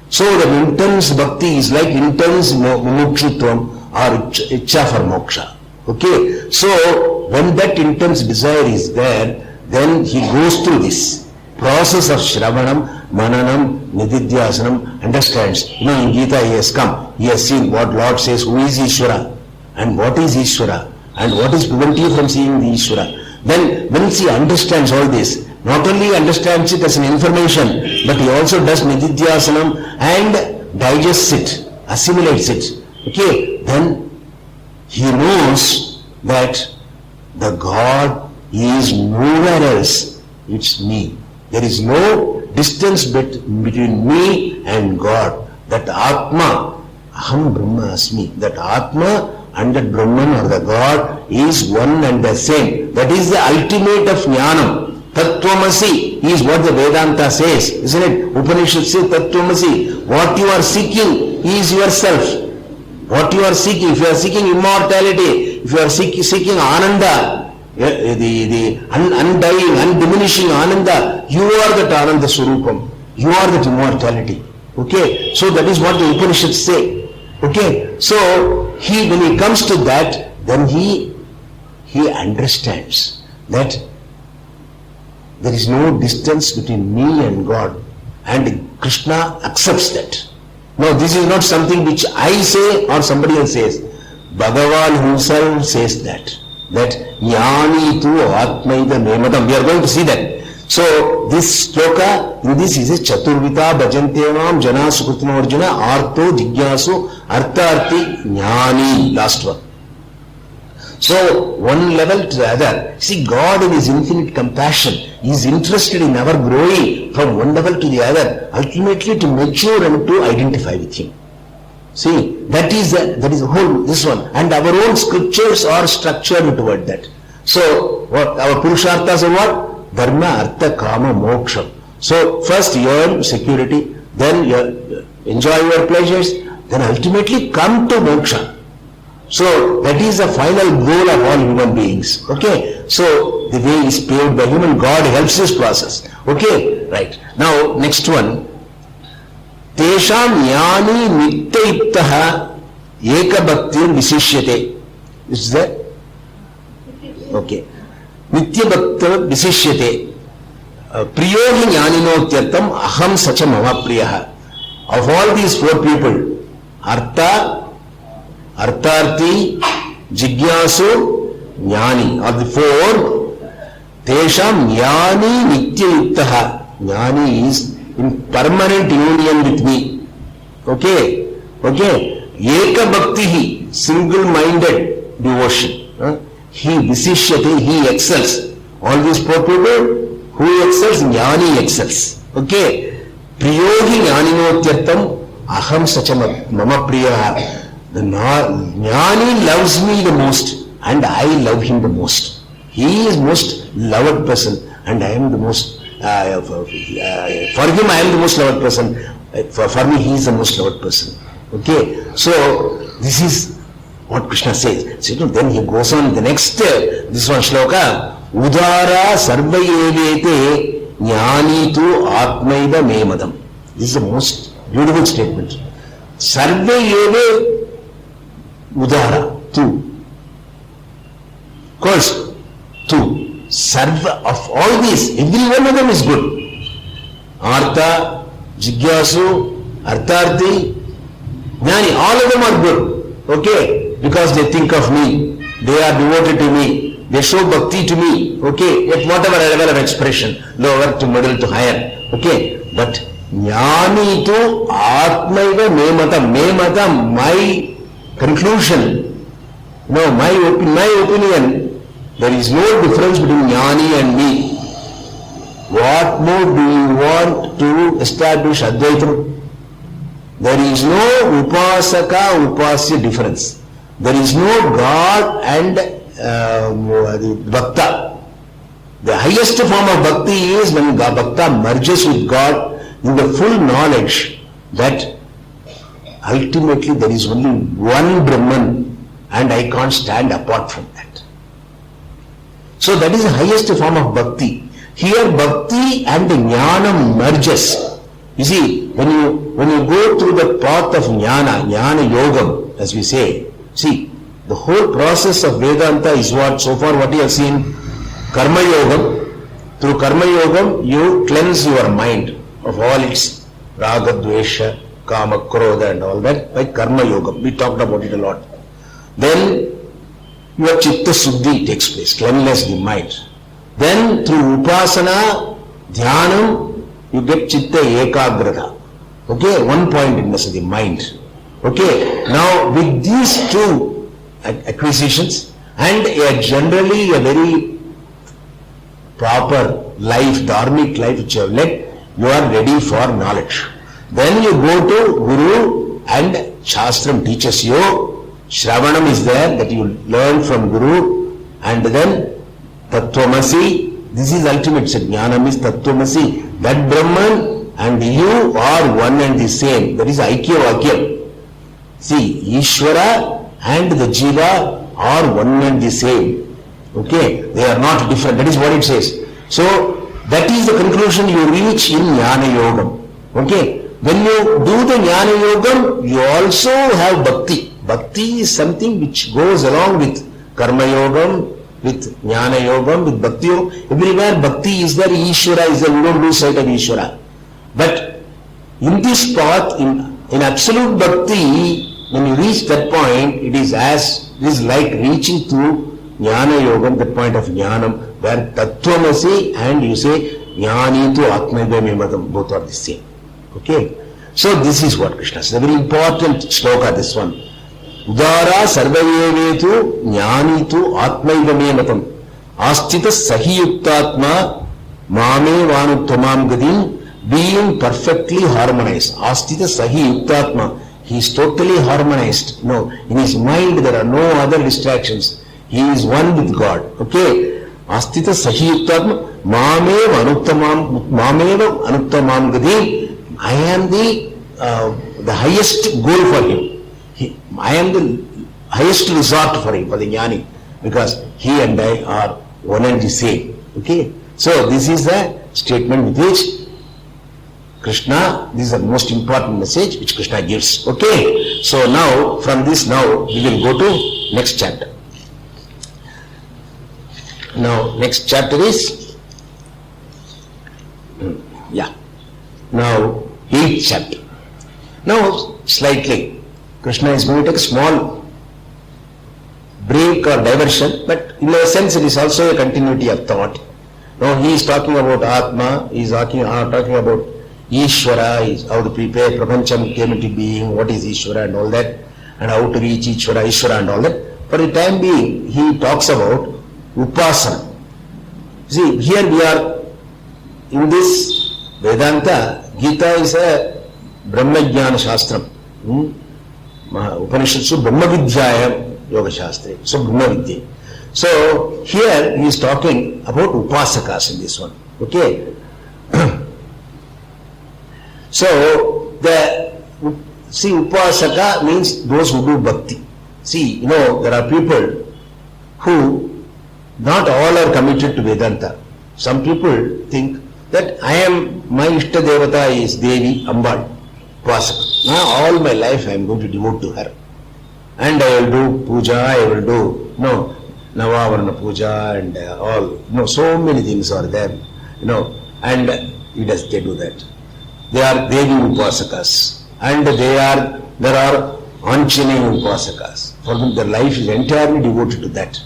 So the intense bhakti is like intense mumukshutvam or icha for moksha. Okay, so when that intense desire is there, then he goes through this process of Shravanam, Mananam, Nididhyasanam, understands. In Gita he has come, he has seen what Lord says, who is Ishvara and what is Ishvara and what is preventing you from seeing the Ishvara. Then once he understands all this, not only understands it as an information, but he also does Nididhyasanam and digests it, assimilates it. Okay, then he knows that the God is nowhere else, it's me. There is no distance between me and God. That Atma, Aham Brahma Asmi, that Atma and that Brahman or the God is one and the same. That is the ultimate of Jnanam. Tattvamasi is what the Vedanta says, isn't it? Upanishad says Tattvamasi. What you are seeking is yourself. What you are seeking, if you are seeking immortality, if you are seeking Ananda, the undying, undiminishing Ananda, you are that Ananda Swarupam. You are that immortality. Okay, so that is what the Upanishads say. Okay, so when he comes to that, then he understands that there is no distance between me and God, and Krishna accepts that. Now this is not something which I say or somebody else says. Bhagavan himself says that jnani tu atmaida memadam. We are going to see that. So this sloka, in this is a chaturvita bhajante mam jana sukritama arjuna artho jigyasu artharthi jnani. Last one. So one level to the other. See, God in his infinite compassion is interested in our growing from one level to the other, ultimately to mature and to identify with him. See, that is the whole, this one. And our own scriptures are structured toward that. So, what our Purusharthas are what? Dharma, Artha, Kama, Moksha. So, first you earn security, then you enjoy your pleasures, then ultimately come to Moksha. So, that is the final goal of all human beings. Okay? So, the way is paved by human, God helps this process. Okay? Right. Now, next one. Tesham jnani nityayuktaha ekabhaktir visishyate. Is that? Okay. Nityabhaktir visishyate. Priyohi jnaninotyartam aham sacha mama priyaha. Of all these four people, Artha, Artharthi, Jigyasu, Jnani are the four. Tesham Jnani Nityayuktaha. Jnani is in permanent union with me. Okay? Okay? Eka Bhaktihi, single-minded devotion. He visishyate, he excels. All these four people, who excels? Jnani excels. Okay? Priyohi Jnaninotyartam aham sacha mama priyaha. The Jnani loves me the most and I love him the most. He is most loved person and I am the most, for him I am the most loved person. For me he is the most loved person. Okay, so this is what Krishna says. So then he goes on the next, this one shloka, Udara sarva evete jnani tu atmaida memadam. This is the most beautiful statement. Sarva eve Udara, two. Of course, two. Sarva of all these, every one of them is good. Artha, Jigyasu, Artharthi, Jnani, all of them are good. Okay? Because they think of me, they are devoted to me, they show bhakti to me. Okay? At whatever level of expression, lower to middle to higher. Okay? But Jnani tu Atmaiva Mematam. Mematam, my conclusion. No, my opinion, there is no difference between Jnani and me. What more do you want to establish Advaitam? There is no Upasaka, Upasya difference. There is no God and Bhakta. The highest form of Bhakti is when Bhakta merges with God in the full knowledge that ultimately there is only one Brahman and I can't stand apart from that. So that is the highest form of Bhakti. Here Bhakti and Jnana merges. You see, when you go through the path of Jnana Yogam, as we say, see, the whole process of Vedanta is what, so far what you have seen, Karma Yogam. Through Karma Yogam, you cleanse your mind of all its Raga, Dvesha, Kama, Krodha and all that by Karma Yogam. We talked about it a lot. Then your Chitta Suddhi takes place, cleanliness of the mind. Then through Upasana, Dhyanam, you get Chitta Ekagrata. Okay, one pointedness of the mind. Okay, now with these two acquisitions and generally a very proper life, dharmic life which you have led, you are ready for knowledge. Then you go to Guru and Shastram teaches you. Shravanam is there that you learn from Guru, and then Tattvamasi, this is ultimate. Jnanam is Tattvamasi. That Brahman and you are one and the same. That is Aikya Vakyam. See, Ishvara and the Jiva are one and the same. Okay, they are not different. That is what it says. So, that is the conclusion you reach in Jnana Yogam. Okay, when you do the Jnana Yogam, you also have Bhakti. Bhakti is something which goes along with Karma Yogam, with Jnana Yogam, with Bhakti Yogam. Everywhere Bhakti is there, Ishvara is there, you don't lose sight of Ishvara. But in this path, in absolute Bhakti, when you reach that point, it is like reaching to Jnana Yogam, that point of Jnanam, where Tattvamasi and you say Jnani tu Atmaiva Mematam, both are the same. Okay? So this is what Krishna says. A very important shloka, this one. Udara sarvayevetu Jnani tu Atmaiva Mematam Astita Sahiyuktatma Mame Vanutthamam Gadim, being perfectly harmonized. Astita Sahiyuktatma, he is totally harmonized. No, in his mind there are no other distractions. He is one with God. Okay? Astita Sahiyuktatma Mameva Anuttamam Gadi. I am the highest goal for him. I am the highest resort for him, for the Jnani, because he and I are one and the same. Okay? So this is the statement with which Krishna, this is the most important message which Krishna gives. Okay? So now, from this now, we will go to next chapter. Now, next chapter is, now 8th chapter. Now, slightly, Krishna is going to take a small break or diversion, but in a sense it is also a continuity of thought. Now, he is talking about Atma, he is talking about Ishvara, is how to prepare, Prapancham came into being, what is Ishvara and all that, and how to reach Ishvara and all that. For the time being, he talks about Upasana. See, here we are in this Vedanta. Gita is a Brahma Jnana Shastram. Upanishadsu Brahma Vidyayam Yoga Shastra. So Brahma Vidya. So here he is talking about Upasakas in this one. Okay. So Upasaka means those who do bhakti. See, there are people who not all are committed to Vedanta. Some people think that my Ishta Devata is Devi, Ambal, Upasaka. Now all my life I am going to devote to her. And I will do puja, I will do, Navavarna puja and all, so many things are there, and they do that. They are Devi Upasakas. And there are Anjaneya Upasakas. For them their life is entirely devoted to that.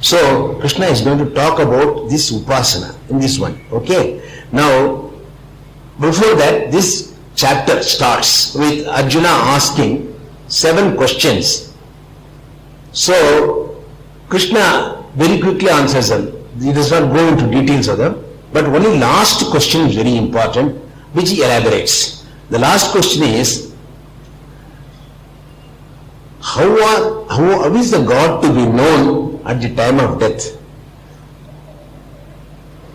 So, Krishna is going to talk about this Upasana in this one. Okay? Now, before that, this chapter starts with Arjuna asking 7 questions. So, Krishna very quickly answers them. He does not go into details of them, but only last question is very important, which he elaborates. The last question is, how is the God to be known at the time of death?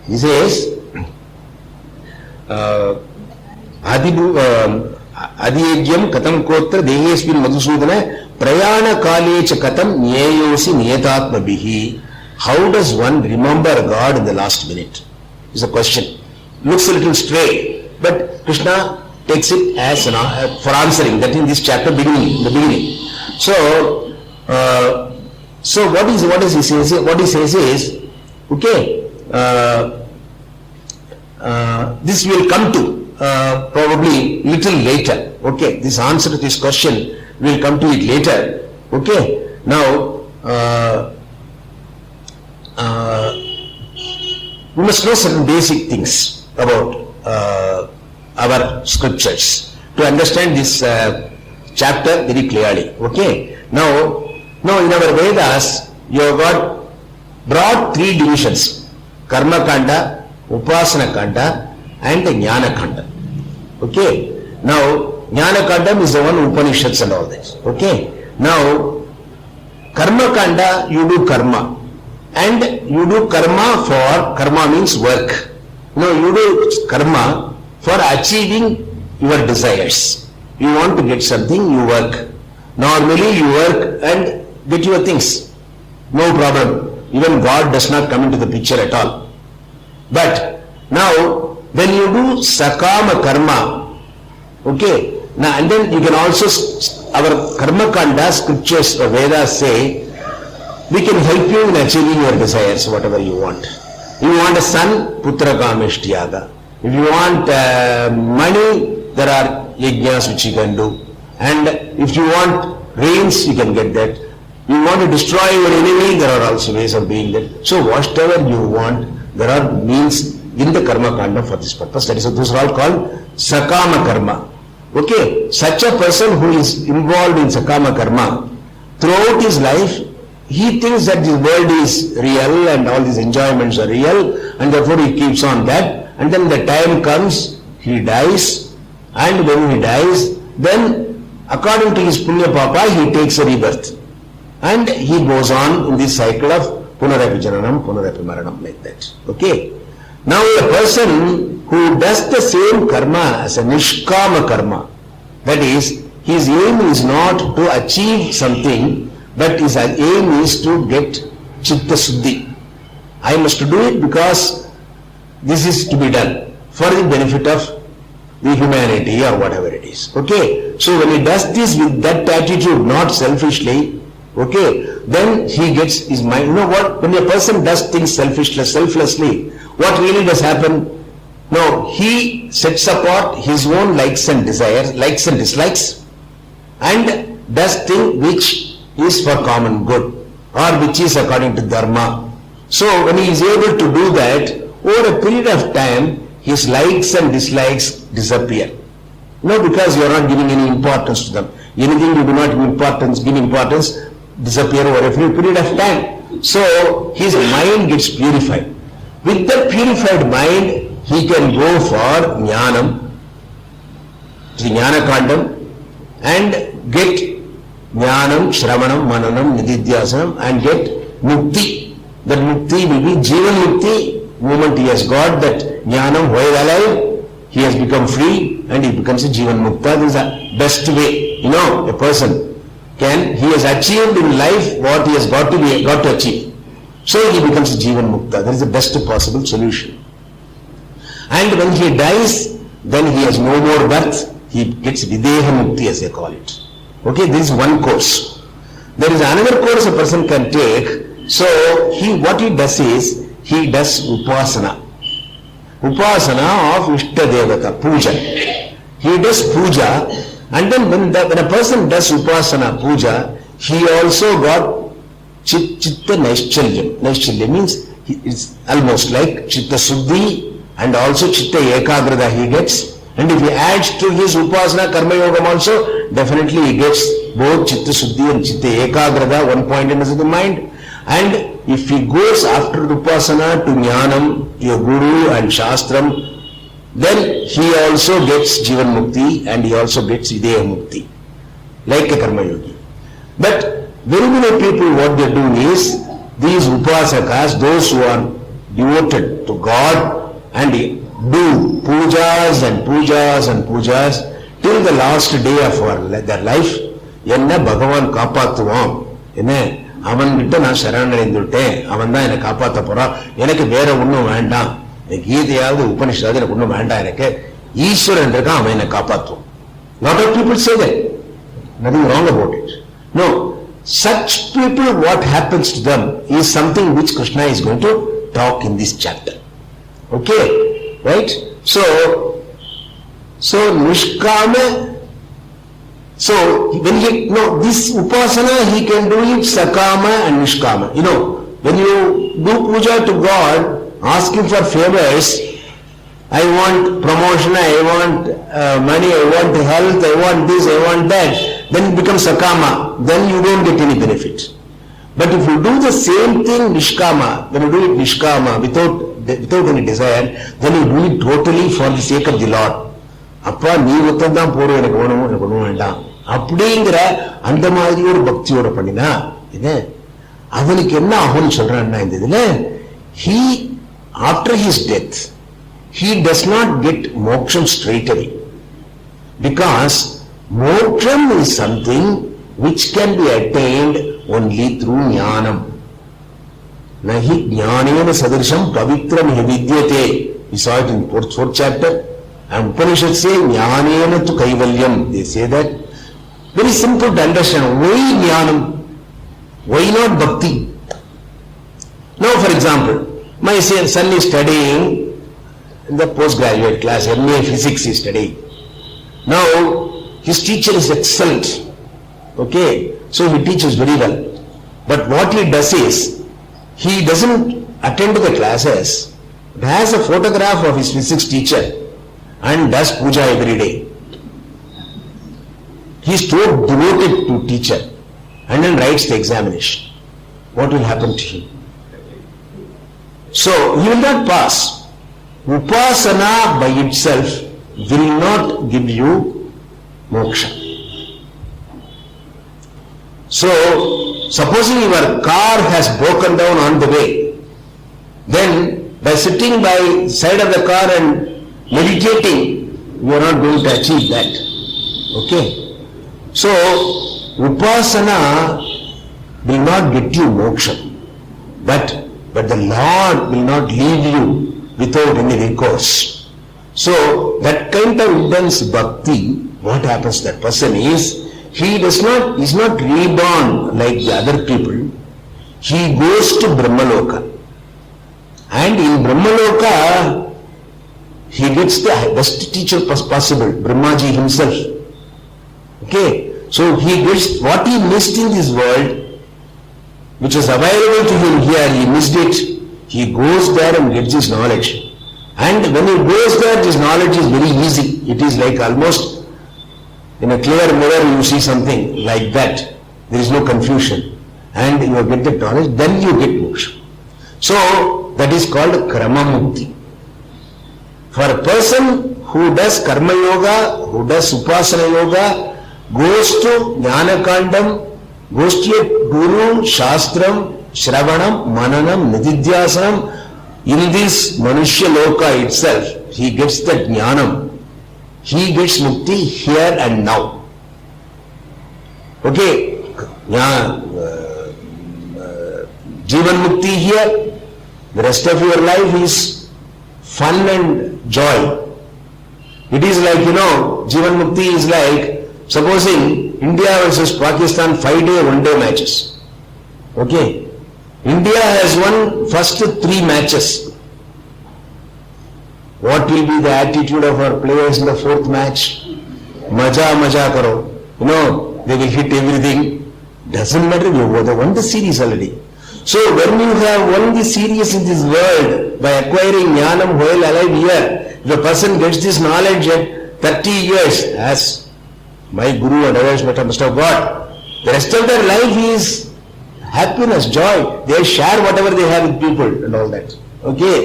He says, Adiyegyam katam kotra dehesmin madhusudana prayana kalecha katam nyeyosi niyatatma bihi. How does one remember God in the last minute? Is a question. Looks a little stray, but Krishna takes it as for answering that in this chapter beginning, the beginning. So what he says? What he says is, okay, this will come to probably little later. Okay, this answer to this question will come to it later. Okay, now we must know certain basic things about our scriptures to understand this chapter very clearly. Okay, now in our Vedas you have got broad 3 divisions: Karma Kanda, Upasana Kanda and Jnana Kanda. Okay, now Jnana Kanda is the one Upanishads and all this. Okay, now Karma Kanda, you do karma, and you do karma means work. Now you do karma for achieving your desires. You want to get something, you work. Normally you work and get your things. No problem. Even God does not come into the picture at all. But now when you do sakama karma, okay, now and then you can also, our karma kanda scriptures or Vedas say, we can help you in achieving your desires, whatever you want. If you want a son, putra kameshtyaga. If you want money, there are yajnas which you can do. And if you want rains, you can get that. You want to destroy your enemy, there are also ways of doing that. So whatever you want, there are means in the karma kanda for this purpose. That is, those are all called sakama karma. Okay, such a person who is involved in sakama karma, throughout his life, he thinks that this world is real and all these enjoyments are real, and therefore he keeps on that, and then the time comes, he dies, and when he dies, then according to his punya papa, he takes a rebirth, and he goes on in this cycle of punarapi jananam, punarapi maranam, like that. Okay. Now a person who does the same karma as a nishkama karma, that is, his aim is not to achieve something, but his aim is to get chitta suddhi. I must do it because this is to be done for the benefit of the humanity or whatever it is. Okay. So when he does this with that attitude, not selfishly, okay, then he gets his mind. You know what? When a person does things selflessly, what really does happen? No, he sets apart his own likes and desires, likes and dislikes, and does things which is for common good or which is according to dharma. So when he is able to do that, over a period of time, his likes and dislikes disappear. No, because you are not giving any importance to them. Anything you do not give importance, disappear over a period of time. So his mind gets purified. With that purified mind, he can go for jnanam, jnana kandam, and get jnanam, shravanam, mananam, nididhyasanam, and get mukti. That mukti will be jivan mukti. Moment he has got that jnanam while alive, he has become free and he becomes a jivan mukta. This is the best way. You know, a person he has achieved in life what he has got to achieve. So he becomes a jivan mukta. That is the best possible solution. And when he dies, then he has no more birth. He gets videha mukti, as they call it. Okay, this is one course. There is another course a person can take. So what he does is, he does upasana. Upasana of Ishta Devata, puja. He does puja, and then when a person does upasana, puja, he also got chitta naishchalyam. Naishchalyam means it's almost like chitta suddhi, and also chitta ekagrata he gets, And if he adds to his upasana karma yogam also, definitely he gets both chitta suddhi and chitta ekagrata, one point in the mind. And if he goes after upasana to jnanam, to a guru and shastram, then he also gets jivan mukti and he also gets ideya mukti, like a karma yogi. But very many people, what they do is, these upasakas, those who are devoted to God and do pujas and pujas and pujas till the last day of their life, enna Bhagavan காப்பாத்துவான், என்ன அவன்கிட்ட நான் சரணடைந்துட்டேன், அவன் தான் என்னை காப்பாற்ற போறான், எனக்கு வேற ஒன்றும் வேண்டாம், கீதையாவது உபனிஷதாவது எனக்கு ஒன்றும் வேண்டாம், எனக்கு ஈஸ்வரன் இருக்கான், அவன் என்னை காப்பாற்றுவான். Lot of people say that. Nothing wrong about it. No. Such people, what happens to them is something which Krishna is going to talk in this chapter. Okay? Right? So Nishkama, so when this upasana, he can do it Sakama and Nishkama. When you do puja to God, asking for favors, I want promotion, I want money, I want health, I want this, I want that, then it becomes Sakama, then you don't get any benefit. But if you do the same thing Nishkama, when you do it Nishkama, without any desire, then you do it totally for the sake of the Lord. அப்பா நீ ஒத்தந்தான் போறோம், எனக்கு வேணும், எனக்கு ஒன்றும் வேண்டாம் அப்படிங்கிற அந்த மாதிரி ஒரு பக்தியோட பண்ணினா இது அவனுக்கு என்ன ஆகும்னு சொல்றான்னா, இந்த இதுல he after his death he does not get moksham straight away, because moksham is something which can be attained only through jnanam. Nahi jnanena sadirsham pavitram vidyate. We saw it in fourth chapter. And Upanishad say jnanena tu kaivalyam. They say that. Very simple to understand. Why jnanam? Why not bhakti? Now for example, my son is studying in the postgraduate class, MA Physics is studying. Now his teacher is excellent. Okay, so he teaches very well. But what he does is, he doesn't attend to the classes, but has a photograph of his physics teacher and does puja every day. He is so devoted to teacher and then writes the examination. What will happen to him? So he will not pass. Upasana by itself will not give you moksha. So supposing your car has broken down on the way, then by sitting by side of the car and meditating, you are not going to achieve that. Okay? So upasana will not get you moksha, but the Lord will not leave you without any recourse. So that kind of intense bhakti, what happens to that person is, he is not reborn like the other people. He goes to Brahmaloka. And in Brahmaloka, he gets the best teacher possible, Brahmaji himself. Okay, so he gets what he missed in this world, which is available to him here, he missed it. He goes there and gets his knowledge. And when he goes there, his knowledge is very easy. It is like almost in a clear mirror you see something like that. There is no confusion. And you get the knowledge, then you get moksha. So that is called krama mukti. For a person who does karma yoga, who does upasana yoga, goes to jnana kandam, goes to a guru, shastram, shravanam, mananam, nididhyasanam, in this manushya loka itself, he gets that jnanam. He gets mukti here and now. Okay, jivan mukti here, the rest of your life is fun and joy. It is like, jivan mukti is like, supposing India versus Pakistan 5-day, 1-day matches. Okay, India has won first 3 matches. What will be the attitude of our players in the 4th match? Maja karo. They will hit everything. Doesn't matter, they won the series already. So when you have won the series in this world by acquiring jnanam while alive here, if a person gets this knowledge at 30 years as my guru and others must have got. The rest of their life is happiness, joy. They share whatever they have with people and all that. Okay?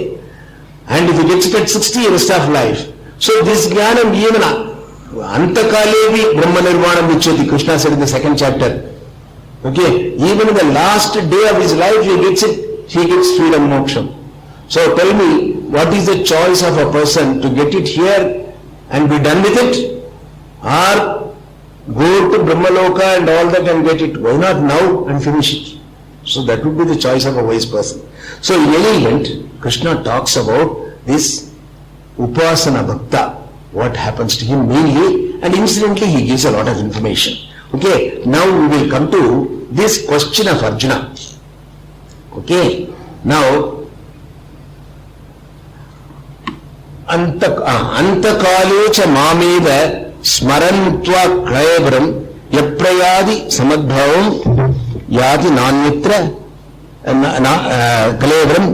And if you get it at 60, rest of life. So this jnanam even antakalevi brahma nirvanam vichyati, Krishna said in the 2nd chapter. Okay? Even in the last day of his life, he gets it, he gets freedom, moksham. So tell me, what is the choice of a person to get it here and be done with it? Or go to Brahmaloka and all that and get it? Why not now and finish it? So that would be the choice of a wise person. So in any event, Krishna talks about this Upasana Bhakta, what happens to him mainly, and incidentally he gives a lot of information. Okay, now we will come to this question of Arjuna. Okay, now Antakale cha mameva smarantva krayabram yaprayadi samadbhavam yadi nanyatra kalevram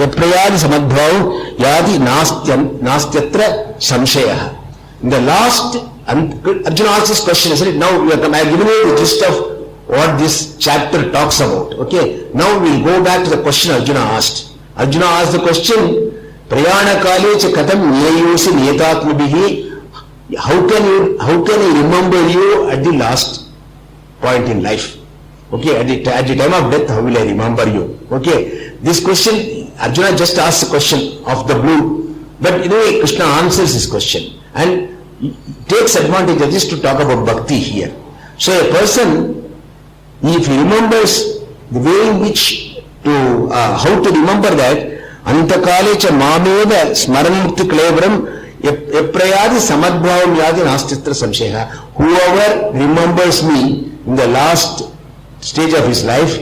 yaprayadi samadbhavam yadi nastyatra samshayah. In the last, Arjuna asked this question. I said, now I have given you the gist of what this chapter talks about. Okay, now we will go back to the question Arjuna asked. Arjuna asked the question, Prayana kale cha katham niyayosi niyatatmabhihi. How can I remember you at the last point in life? Okay, at the time of death, how will I remember you? Okay, this question, Arjuna just asked the question of the blue, but in a way Krishna answers this question and takes advantage of this to talk about bhakti here. So a person, if he remembers the way in which to, how to remember that, Antakale cha mameva smaranmukti kalevram yaprayadi samadbhavam yadi nastitra samsheha. Whoever remembers me in the last stage of his life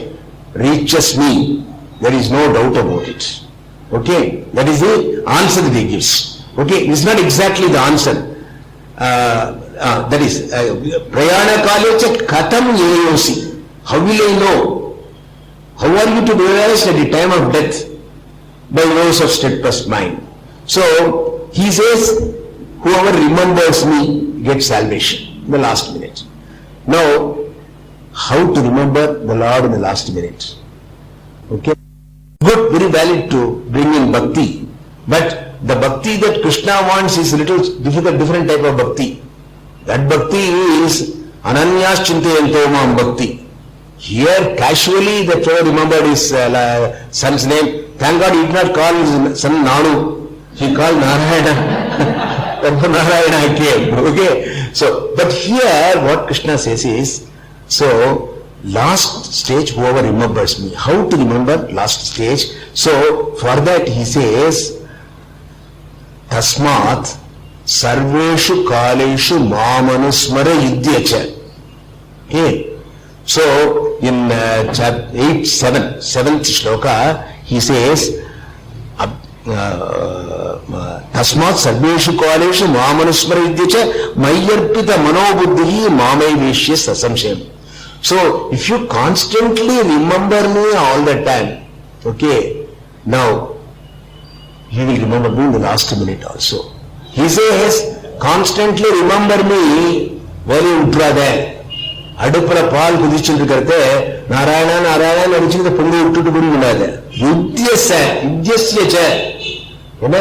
reaches me. There is no doubt about it. Okay, that is the answer that he gives. Okay, it's not exactly the answer. That is prayana kale cha katham yeyosi. How will I know? How are you to be realized at the time of death? By those of steadfast mind. So he says, whoever remembers me gets salvation in the last minute. Now, how to remember the Lord in the last minute? Okay, good, very valid to bring in bhakti, but the bhakti that Krishna wants is a little different type of bhakti. That bhakti is ananyas chintayanto mam bhakti. Here, casually, the fellow remembered his son's name. Thank God he did not call his son Nanu. He called Narayana. Therefore Narayana came. Okay. So, but here what Krishna says is, so last stage, whoever remembers me. How to remember last stage? So for that he says, Tasmat sarveshu kaleshu mamanusmara yudhyacha. Okay. So in chapter 7th shloka, he says, Tasmat sarveshu kaleshu mamanusmara yudhyacha mayyarpita manobuddhihi mamai veshya sasamshayam. So if you constantly remember me all the time, okay, now you will remember me in the last minute also. He says, constantly remember me very utrada. அடுப்புல பால் குதிச்சுட்டு இருக்கிறத நாராயணா நாராயணா அடிச்சுட்டு பொங்கல் விட்டுட்டு போய் விடாத. யுத்தியஸ்ய என்ன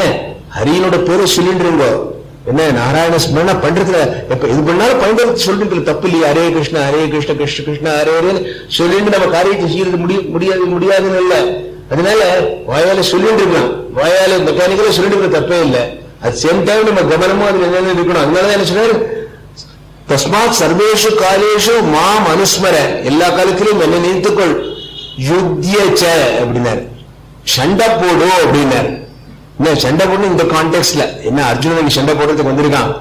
ஹரியனோட பேரை சொல்லிட்டு என்ன நாராயண ஸ்மரண பண்றதுல எப்ப இது பண்ணாலும் பண்றது சொல்லிட்டு தப்பு இல்லையா? ஹரே கிருஷ்ணா கிருஷ்ண கிருஷ்ண ஹரே ஹரேன்னு சொல்லிட்டு நம்ம காரியத்தை செய்யறது முடியாதுன்னு இல்ல. அதனால வாயால சொல்லிட்டு இருக்கலாம், வாயால மெக்கானிக்கலா சொல்லிட்டு இருக்க தப்பே இல்லை. அட் சேம் டைம் நம்ம கவனமும் அதுல என்னென்ன இருக்கணும். அதனாலதான் என்ன சொன்னாரு, தஸ்மாத் சர்வேஷு காலேஷு மாம் அனுஸ்மர, எல்லா காலத்திலும் என்ன நினைத்துக்கொள், யுத்தியச்ச அப்படின்னாரு, சண்டை போடு அப்படின்னாரு. என்ன சண்டை போடணும் இந்த கான்டெக்ட்ல? என்ன அர்ஜுனன் சண்டை போடுறதுக்கு வந்திருக்கான்,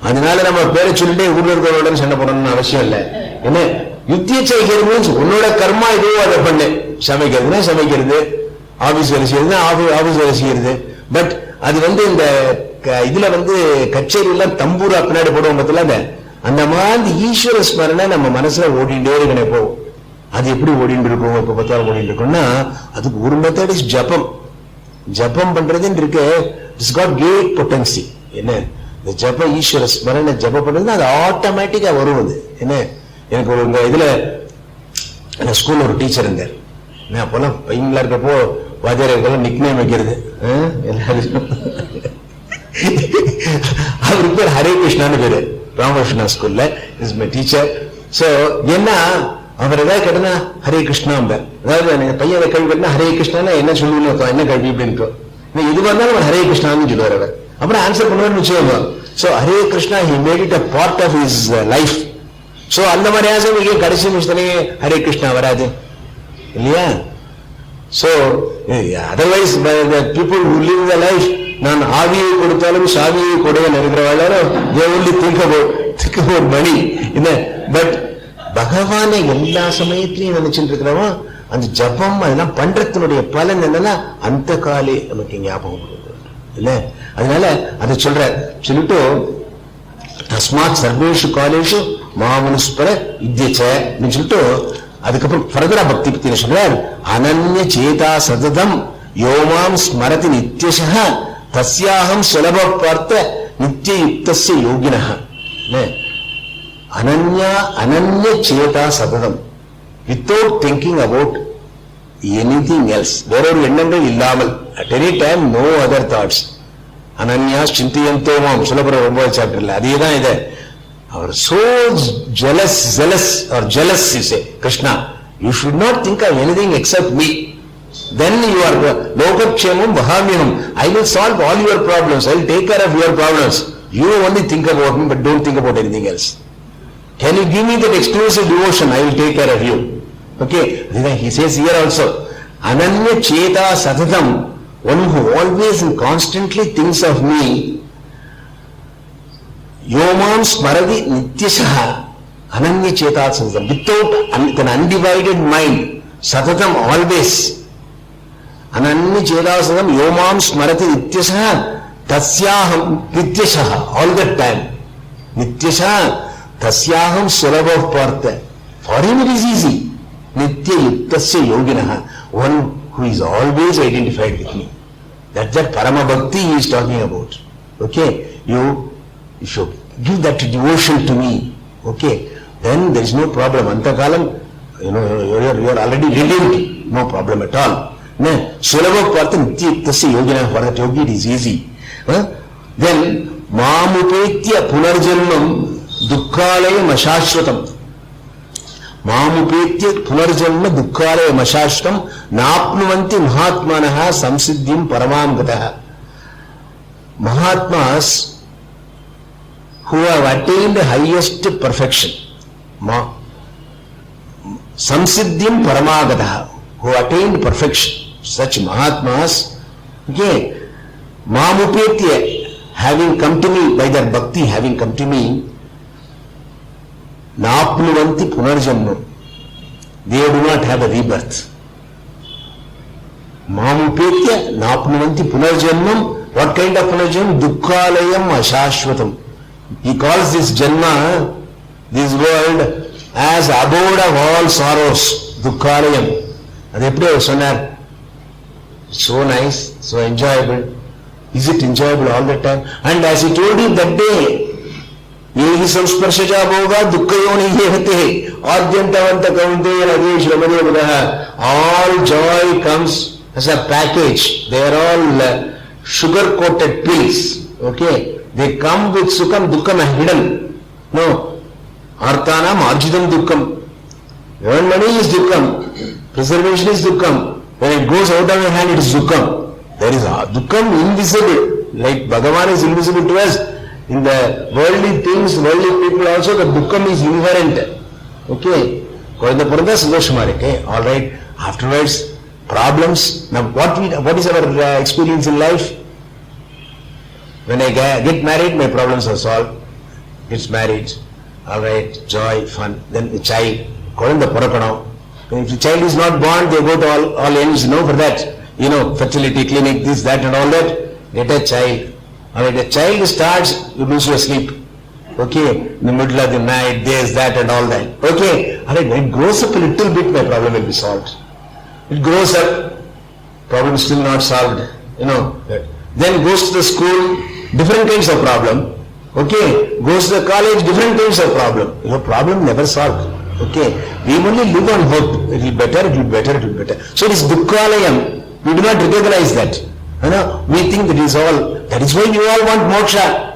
அதனால நம்ம பேரை சொல்லிட்டே ஊர்ல இருக்கிறவங்களோட சண்டை போடணும்னு அவசியம் இல்லை. என்ன யுத்தியச்சை மீன்ஸ் உன்னோட கர்மா இதுவோ அதை பண்ணு. சமைக்கிறதுனா சமைக்கிறது, ஆபீஸ் வேலை செய்யறது ஆபீஸ் வேலை செய்யறது. பட் அது இந்த இதுல கச்சேரி எல்லாம் தம்பூரா பின்னாடி போடுவோம் பார்த்தல, அந்த மாதிரி ஈஸ்வர ஸ்மரணை நம்ம மனசுல ஓடிண்டே இருக்கணும். போவோம் அது எப்படி ஓடிட்டு இருக்கும், எப்ப பார்த்தாலும் ஓடிட்டு இருக்கோம்னா அதுக்கு ஒரு மெத்தட் இஸ் ஜபம். ஜபம் பண்றதுன்னு இருக்கு, இட்ஸ் காட் கிரேட் பொட்டன்சி. என்ன இந்த ஜப ஈஸ்வர ஸ்மரண ஜப பண்ணுறது அது ஆட்டோமேட்டிக்கா வரும். அது என்ன, எனக்கு ஒரு இதுல ஸ்கூல்ல ஒரு டீச்சர் இருந்தார். நான் அப்பெல்லாம் பையங்களா இருக்கப்போ வாத்தியார் நிக்னேம் வைக்கிறது எல்லாரும். அவருக்கு பேர் ஹரே கிருஷ்ணான்னு பேரு, ராமகிருஷ்ணா ஸ்கூல்ல இஸ் மை டீச்சர். சோ என்ன அவர் ஏதாவது கேட்டனா ஹரே கிருஷ்ணா, அதாவது பையன் கேள்வி கேட்டா ஹரே கிருஷ்ணா என்ன சொல்லுவீங்க, என்ன கேள்வி அப்படின்னு இது வந்தாலும் அவர் ஹரே கிருஷ்ணான்னு சொல்லுவார். அவர் அப்புறம் ஆன்சர் பண்ணுவார்னு வச்சுக்கோங்க. So Hare Krishna he made it a part of his life. So அந்த மாதிரி ஆன்சர் கடைசி நிமிஷத்திலே ஹரே கிருஷ்ணா வராது இல்லையா? So otherwise people who live the life, நான் ஆவியை கொடுத்தாலும் சாவியை கொடுவேன் இருக்கிறவாளும் they only think about money. But பகவானை எல்லா சமயத்திலையும் நினைச்சுட்டு இருக்கிறவன் அந்த ஜபம் அதெல்லாம் பண்றதுனுடைய பலன் என்னன்னா அந்த காலே நமக்கு ஞாபகம் இல்ல. அதனால அதை சொல்லிட்டு தஸ்மாத் சர்வேஷு காலேஷு மாமனுஸ்பர இத்தியச்ச அப்படின்னு சொல்லிட்டு அதுக்கப்புறம் ஃபர்தரா பக்தி பத்தி சொல்றார். அனன்ய சேதா சததம் யோமாம் ஸ்மரதி நித்யசஹ தஸ்யாஹம் சுலப பார்த்த நித்திய யுக்தஸ்ய யோகினஹ. அனன்ய சேதா சததம், without thinking about anything else, வேறொரு எண்ணங்கள் இல்லாமல், at any time no other thoughts. அனன்யா சிந்தியந்தோ மாம் சுலபர 9th சாப்டர்ல அதேதான் இது. அவர் so jealous or jealous, you say, Krishna, you should not think of anything except me. Then you are lokakshemam vahamyam. I will solve all your problems. I will take care of your problems. You only think about me, but don't think about anything else. Can you give me that exclusive devotion? I will take care of you. Okay, he says here also, ananya cheta satatam, one who always and constantly thinks of me, yomam smaradi nityashaha, ananya cheta satatam, without an undivided mind, satatam always, ananya cheta satatam yomam smarati nityashaha, tasyaham nityashaha, all the time, nityashaha, tasyaham sulabha partha, for him it is easy, nitya yuktasya yoginaha, one who is always identified with me. That's that parama bhakti he is talking about. Okay, you should give that devotion to me. Okay, then there is no problem. Antakalam, you are already redeemed, no problem at all. Sulabha partha nitya yuktasya yoginaha, for that yogi it is easy. Then mamupetya punarjanmam dukkhalayam ashashvatam. Mamupetya punarjanma dukkhalayam ashashvatam napnuvanti mahatmanaha samsiddhim paramam gataha. Mahatmas who have attained highest perfection, samsiddhim paramagataha, who attained perfection, such Mahatmas, okay, mamupetya, having come to me, by their bhakti having come to me, napnuvanti punarjanma, they do not have a rebirth. Mamupetya napnuvanti punarjanmam, what kind of punarjanmam? Dukkhalayam ashashvatam. He calls this janma, this world, as abode of all sorrows, dukkhalayam. அது எப்படி அவர் சொன்னார்? So nice, so enjoyable. Is it enjoyable all the time? And as he told you that day, yehi samsparshaja bhoga dukkayoni yehate adyantavanta kaunteya nadesh ramadevadaha. All joy comes as a package. They are all sugar coated pills. Okay, they come with sukham, dukkam hidden. No, arthanam arjidam dukkam. Earn money is dukkam, preservation is dukkam. When it goes out of your hand, it is dukkam. There is dukkam invisible, like Bhagavan is invisible to us. In the worldly things, worldly people also, the dukkam is inherent. Okay, all right. Afterwards, problems. Now, what is our experience in life? When I get married, my problems are solved. It's married, all right, joy, fun. Then the child, if the child is not born, they go to all ends, for that. Fertility clinic, this, that and all that. Get a child. All right, a child starts, you lose your sleep. Okay, in the middle of the night, this, that and all that. Okay, all right, when it grows up a little bit, my problem will be solved. It grows up, problem still not solved. Then goes to the school, different kinds of problem. Okay, goes to the college, different kinds of problem. Your problem never solved. Okay, we only live on hope. It will better, it will better, it will better. So it is dukkhalayam. We do not recognize that. We think that is all. That is why we all want moksha.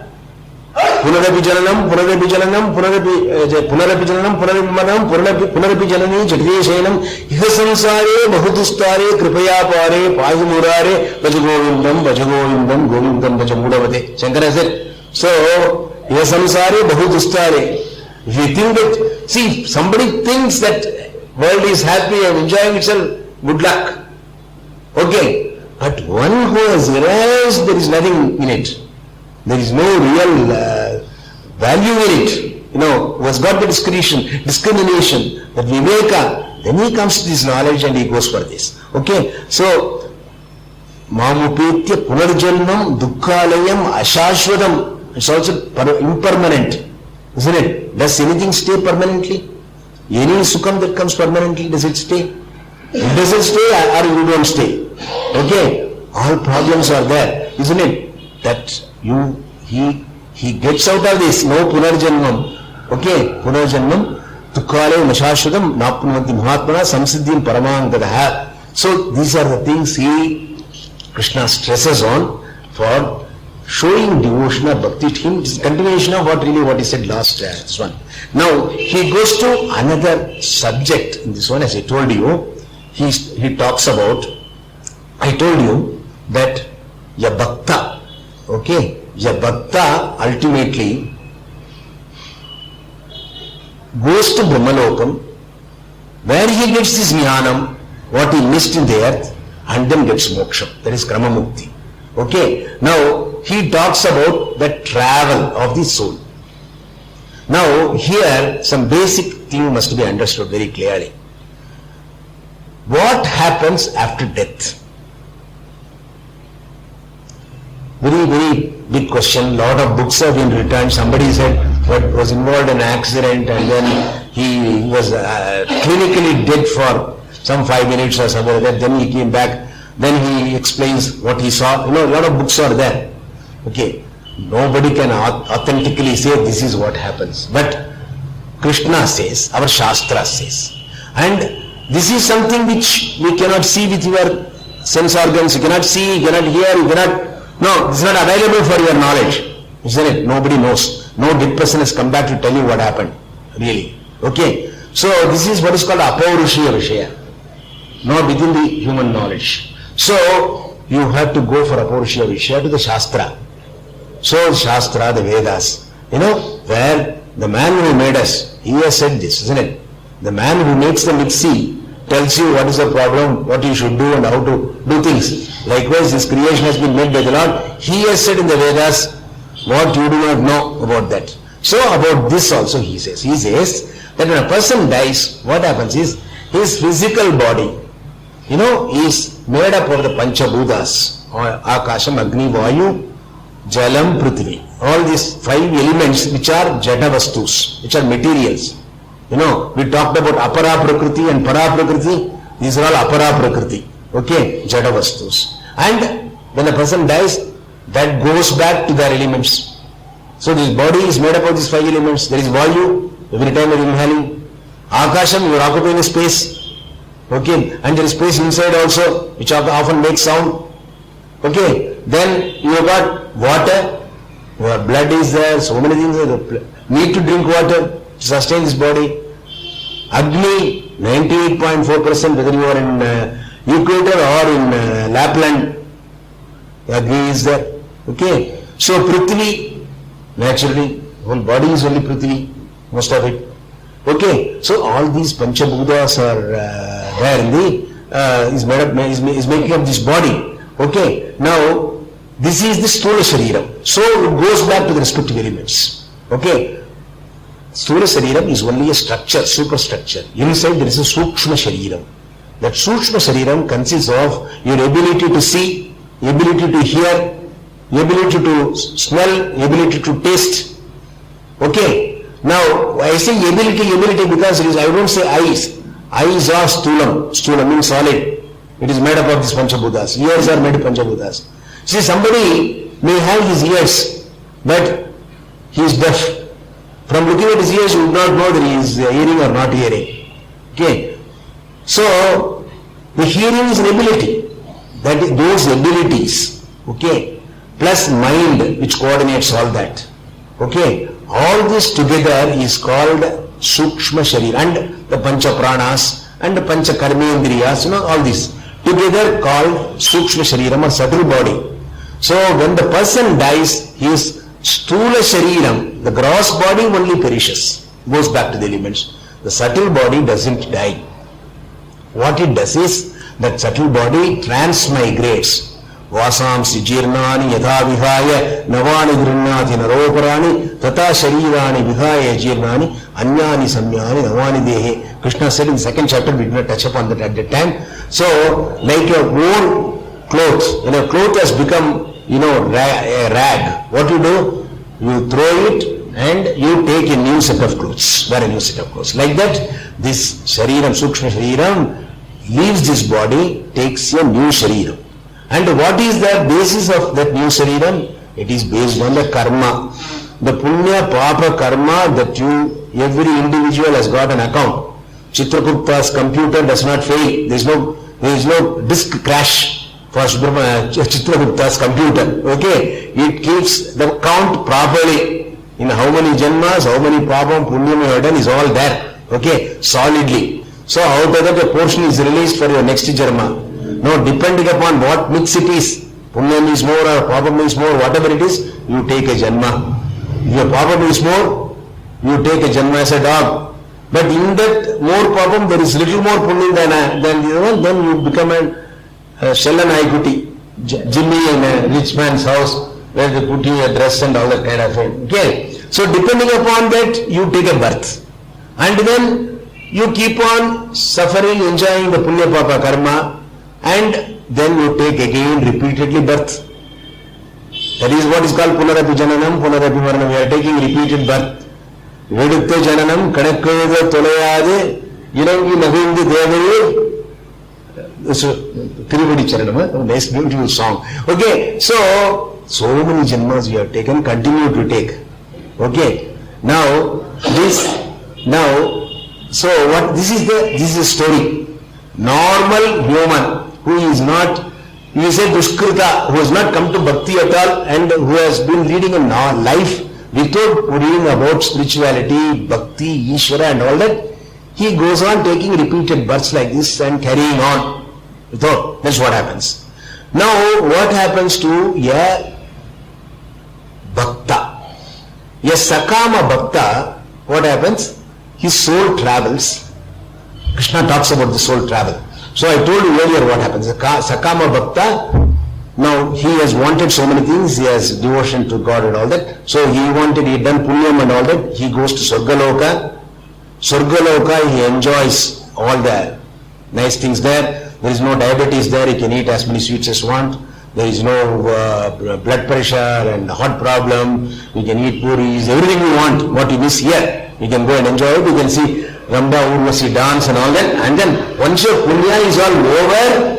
Punarapi jananam, punarapi jananam, punarapi jananam, punarapi manam, punarapi janani, jagdiye shayanam, iha samsare, bahudustare, kripaya pare, payamurare, vajagovindam, govindam, vajamudavate. Shankara said, so, iha samsare, bahudustare. If you think that, see, somebody thinks that world is happy and enjoying itself, good luck. Okay. But one who has realized there is nothing in it, there is no real value in it, who has got the discrimination, that viveka, then he comes to this knowledge and he goes for this. Okay, so, mamupetya punarjanmam dukkhalayam ashashvatam, it's also impermanent, isn't it? Does anything stay permanently? Any sukham that comes permanently, does it stay? It doesn't stay or you don't stay. Okay, all problems are there, isn't it? That he gets out of this, no punarjanmam. Okay, punarjanmam, tukkale nashashudam, napnuvanti mahatmana, samsiddhim paramangadaha. So these are the things Krishna stresses on for showing devotion or bhakti to him. It is a continuation of what he said last this one. Now he goes to another subject in this one, as I told you. He talks about, I told you that Yabhakta, okay, Yabhakta ultimately goes to Brahmalokam, where he gets this jnanam, what he missed in the earth, and then gets moksha. That is Krama Mukti. Okay, now he talks about the travel of the soul. Now here some basic thing must be understood very clearly. What happens after death? Very, very big question. Lot of books have been written. Somebody said what was involved in an accident and then he was clinically dead for some 5 minutes or something like that. Then he came back. Then he explains what he saw. A lot of books are there. Okay. Nobody can authentically say this is what happens. But Krishna says, our Shastra says. And this is something which we cannot see with your sense organs. You cannot see, you cannot hear, you cannot... No, this is not available for your knowledge. Isn't it? Nobody knows. No dead person has come back to tell you what happened. Really. Okay. So this is what is called Apaurushiya Vishaya. Not within the human knowledge. So you have to go for Apaurushiya Vishaya to the Shastra. So Shastra, the Vedas, where the man who made us, he has said this, isn't it? The man who makes the mixie tells you what is the problem, what you should do and how to do things. Likewise, this creation has been made by the Lord. He has said in the Vedas what you do not know about that. So about this also he says. He says that when a person dies, what happens is his physical body, is made up of the Panchabhutas, or Akasham, Agni, Vayu, Jalam, Prithvi. All these 5 elements which are Jada Vastus, which are materials. We talked about Apara Prakriti and Para Prakriti. These are all Apara Prakriti. Okay, Jada Vastus. And when a person dies, that goes back to their elements. So this body is made up of these 5 elements. There is Vayu, every time you are inhaling. Akasham, you are occupying a space. Okay, and there is space inside also, which often makes sound. Okay, then you have got water, your blood is there, so many things are there. Need to drink water to sustain this body. Agni, 98.4%, whether you are in Equator or in Lapland, Agni is there. Okay, so Prithvi, naturally, whole body is only Prithvi, most of it. Okay, so all these Panchabhutas are there in the, is making up this body. Okay, now this is the Sthula Shariram. So it goes back to the respective elements. Okay, Sthula Shariram is only a structure, superstructure. Inside there is a Sukshma Shariram. That Sukshma Shariram consists of your ability to see, ability to hear, ability to smell, ability to taste. Okay, now I say ability because it is, I don't say eyes. Eyes are Sthulam. Sthulam means solid. It is made up of these Panchabhutas. Ears are made of Panchabhutas. See, somebody may have his ears, but he is deaf. From looking at his ears, you would not know that he is hearing or not hearing. Okay. So, the hearing is an ability. That is, those abilities, okay, plus mind which coordinates all that. Okay. All this together is called Sukshma Sharira, and the Pancha Pranas and the Pancha Karmendriyas, all these together called Sukshma Shariram or subtle body. So when the person dies, his Sthula Shariram, the gross body only perishes, goes back to the elements. The subtle body doesn't die. What it does is, that subtle body transmigrates. Vasamsi jirnani yatha vihaya navani grinnati naroparani tata sharirani vihaya jirnani anyani samyani navani dehe. Krishna said in the second chapter, we did not touch upon that at that time. So, like your own clothes, when a cloth has become, a rag, what you do? You throw it and you take a new set of clothes, wear a new set of clothes. Like that, this Shariram, Sukshma Shariram, leaves this body, takes a new Shariram. And what is the basis of that new Shariram? It is based on the karma. The punya, papa, karma that every individual has got an account. Chitragupta's computer does not fail. There is no disk crash for Chitragupta's computer. Okay, it keeps the count properly. In how many janmas, how many papam, punyam you have done is all there. Okay, solidly. So out of that a portion is released for your next janma. Now depending upon what mix it is, punyam is more or papam is more, whatever it is, you take a janma. If your papam is more, you take a janma as a dog. But in that more papam, there is little more punyam than the other one, then you become a shell and ikuti, Jimmy in a rich man's house, where they put you a dress and all that kind of thing. Okay. So depending upon that, you take a birth. And then you keep on suffering, enjoying the punya papa karma, and then you take again repeatedly birth. That is what is called punarapi jananam, punarapi maranam. We are taking repeated birth. Vedutta jananam, kadakkuva tolayade, irangi navindi devaye. Tiruvadi Charanam, nice beautiful song. Okay, so many janmas you have taken, continue to take. Okay, so what this is the story. Normal human who is not, you say Dushkrita, who has not come to bhakti at all and who has been leading a life without worrying about spirituality, bhakti, Ishvara and all that, he goes on taking repeated births like this and carrying on. That's what happens. Now, what happens to a bhakta? A sakama bhakta, what happens? His soul travels. Krishna talks about the soul travel. So I told you earlier what happens. Sakama bhakta, now he has wanted so many things, he has devotion to God and all that. So he had done punyam and all that. He goes to Swargaloka. Swargaloka, he enjoys all the nice things there. There is no diabetes there, he can eat as many sweets as want. There is no blood pressure and heart problem. You can eat puris, everything you want. What you miss here, you can go and enjoy it. You can see Ramda Urvasi dance and all that. And then once your punya is all over,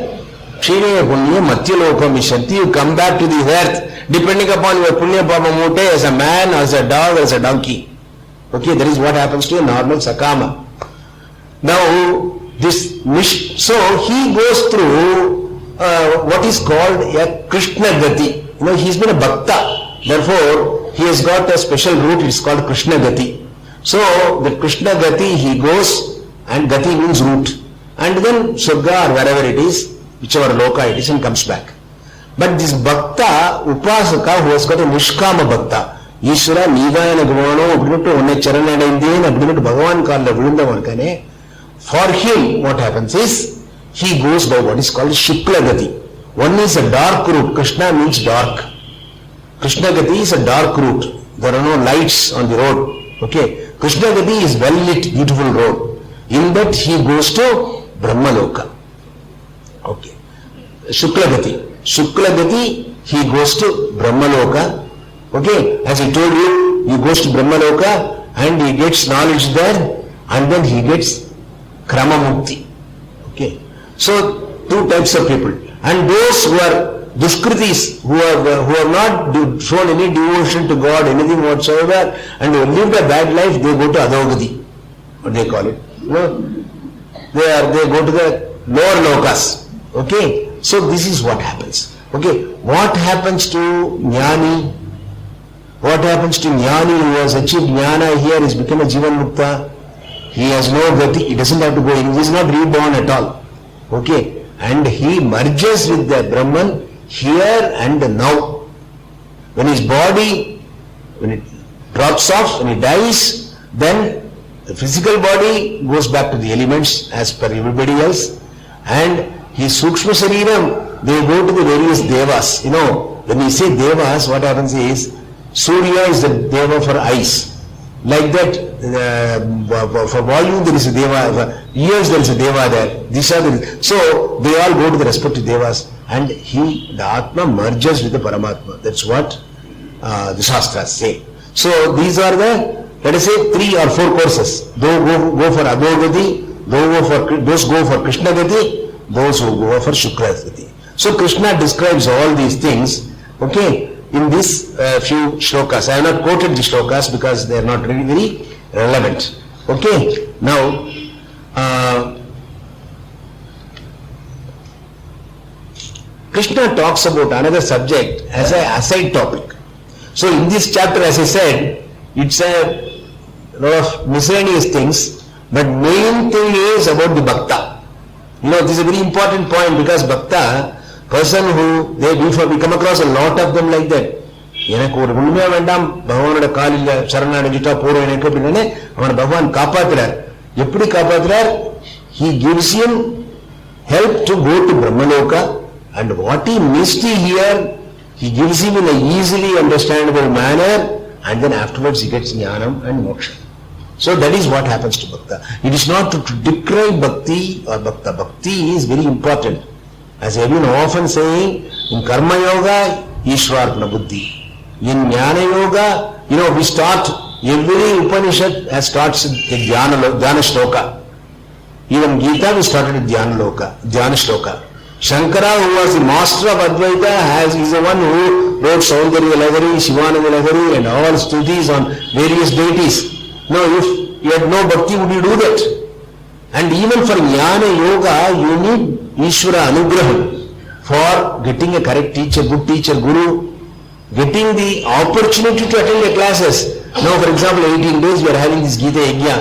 Kshineya punya matyaloka mishanti, you come back to the earth, depending upon your punya papa mute, as a man, as a dog, as a donkey. Okay, that is what happens to a normal sakama. Now, so he goes through what is called a Krishna Gati. He's been a Bhakta. Therefore, he has got a special route, it's called Krishna Gati. So, the Krishna Gati, he goes, and Gati means route. And then Surga or wherever it is, whichever loka it is, and comes back. But this Bhakta, Upasaka, who has got a Nishkama Bhakta, Ishvara, Nivayana Gavano, Abdinuttu, Onne Charanada Indian, Abdinuttu Bhagavan Kalla Vilundavarkane. For him, what happens is, he goes by what is called Shukla Gati. One is a dark route. Krishna means dark. Krishna Gati is a dark route. There are no lights on the road. Okay. Krishna Gati is well lit, beautiful road. In that he goes to Brahmaloka. Okay. Shukla Gati. Shukla Gati, he goes to Brahmaloka. Okay. As I told you, he goes to Brahmaloka and he gets knowledge there and then he gets Krama Mukti. Okay. So, two types of people. And those who are Duskritis, who have not shown any devotion to God, anything whatsoever, and who lived a bad life, they go to Adogati. What they call it? They go to the lower lokas. Okay? So this is what happens. Okay? What happens to Jnani? What happens to Jnani who has achieved Jnana here, is become a Jivan Mukta? He has no gati, he doesn't have to go in, he is not reborn at all. Okay? And he merges with the Brahman here and now. When his body, when it drops off, when he dies, then the physical body goes back to the elements as per everybody else, and his Sukshma Shariram, they go to the various Devas. You know, when we say Devas, what happens is, Surya is the Deva for eyes. Like that, for volume there is a Deva, for ears there is a Deva there. So they all go to the respective Devas, and the Atma merges with the Paramatma. That's what the Shastras say. So these are the, let us say, 3 or 4 courses. Those go for Adogati, those go for Krishna Gati, those who go for Shukra Gati. So Krishna describes all these things, okay, in these few shlokas. I have not quoted the shlokas because they are not really very relevant. Okay, now Krishna talks about another subject as an aside topic. So in this chapter, as I said, it's a lot of miscellaneous things, but main thing is about the bhakta. You know, this is a very important point, because bhakta, person who we come across a lot of them like that. எனக்கு ஒரு உண்மையா வேண்டாம், பகவானோட காலில் சரணடைஞ்சிட்டா போறோம் எனக்கு அப்படின்னு அவனை பகவான் காப்பாத்துறார். எப்படி காப்பாத்துறார்? He gives him help to go to Brahmaloka, and what he missed here, he gives him in a easily understandable manner, and then afterwards he gets jnanam and moksha. So that is what happens to bhakta. It is not to decry bhakti or bhakta. Bhakti is very important. As I have been often saying, in Karma Yoga, Ishwarpana Buddhi. In Jnana Yoga, you know, we start, every Upanishad starts with the Jnana Shloka. Even Gita, we started with Jnana Shloka. Shankara, who was the master of Advaita, is the one who wrote Saundarya Lahari, Shivananda Lahari, and all studies on various deities. Now, if you had no bhakti, would you do that? And even for Jnana Yoga, you need Ishvara Anugraham for getting a correct teacher, good teacher, Guru, getting the opportunity to attend the classes. Now, for example, 18 days we are having this Gita Yajna.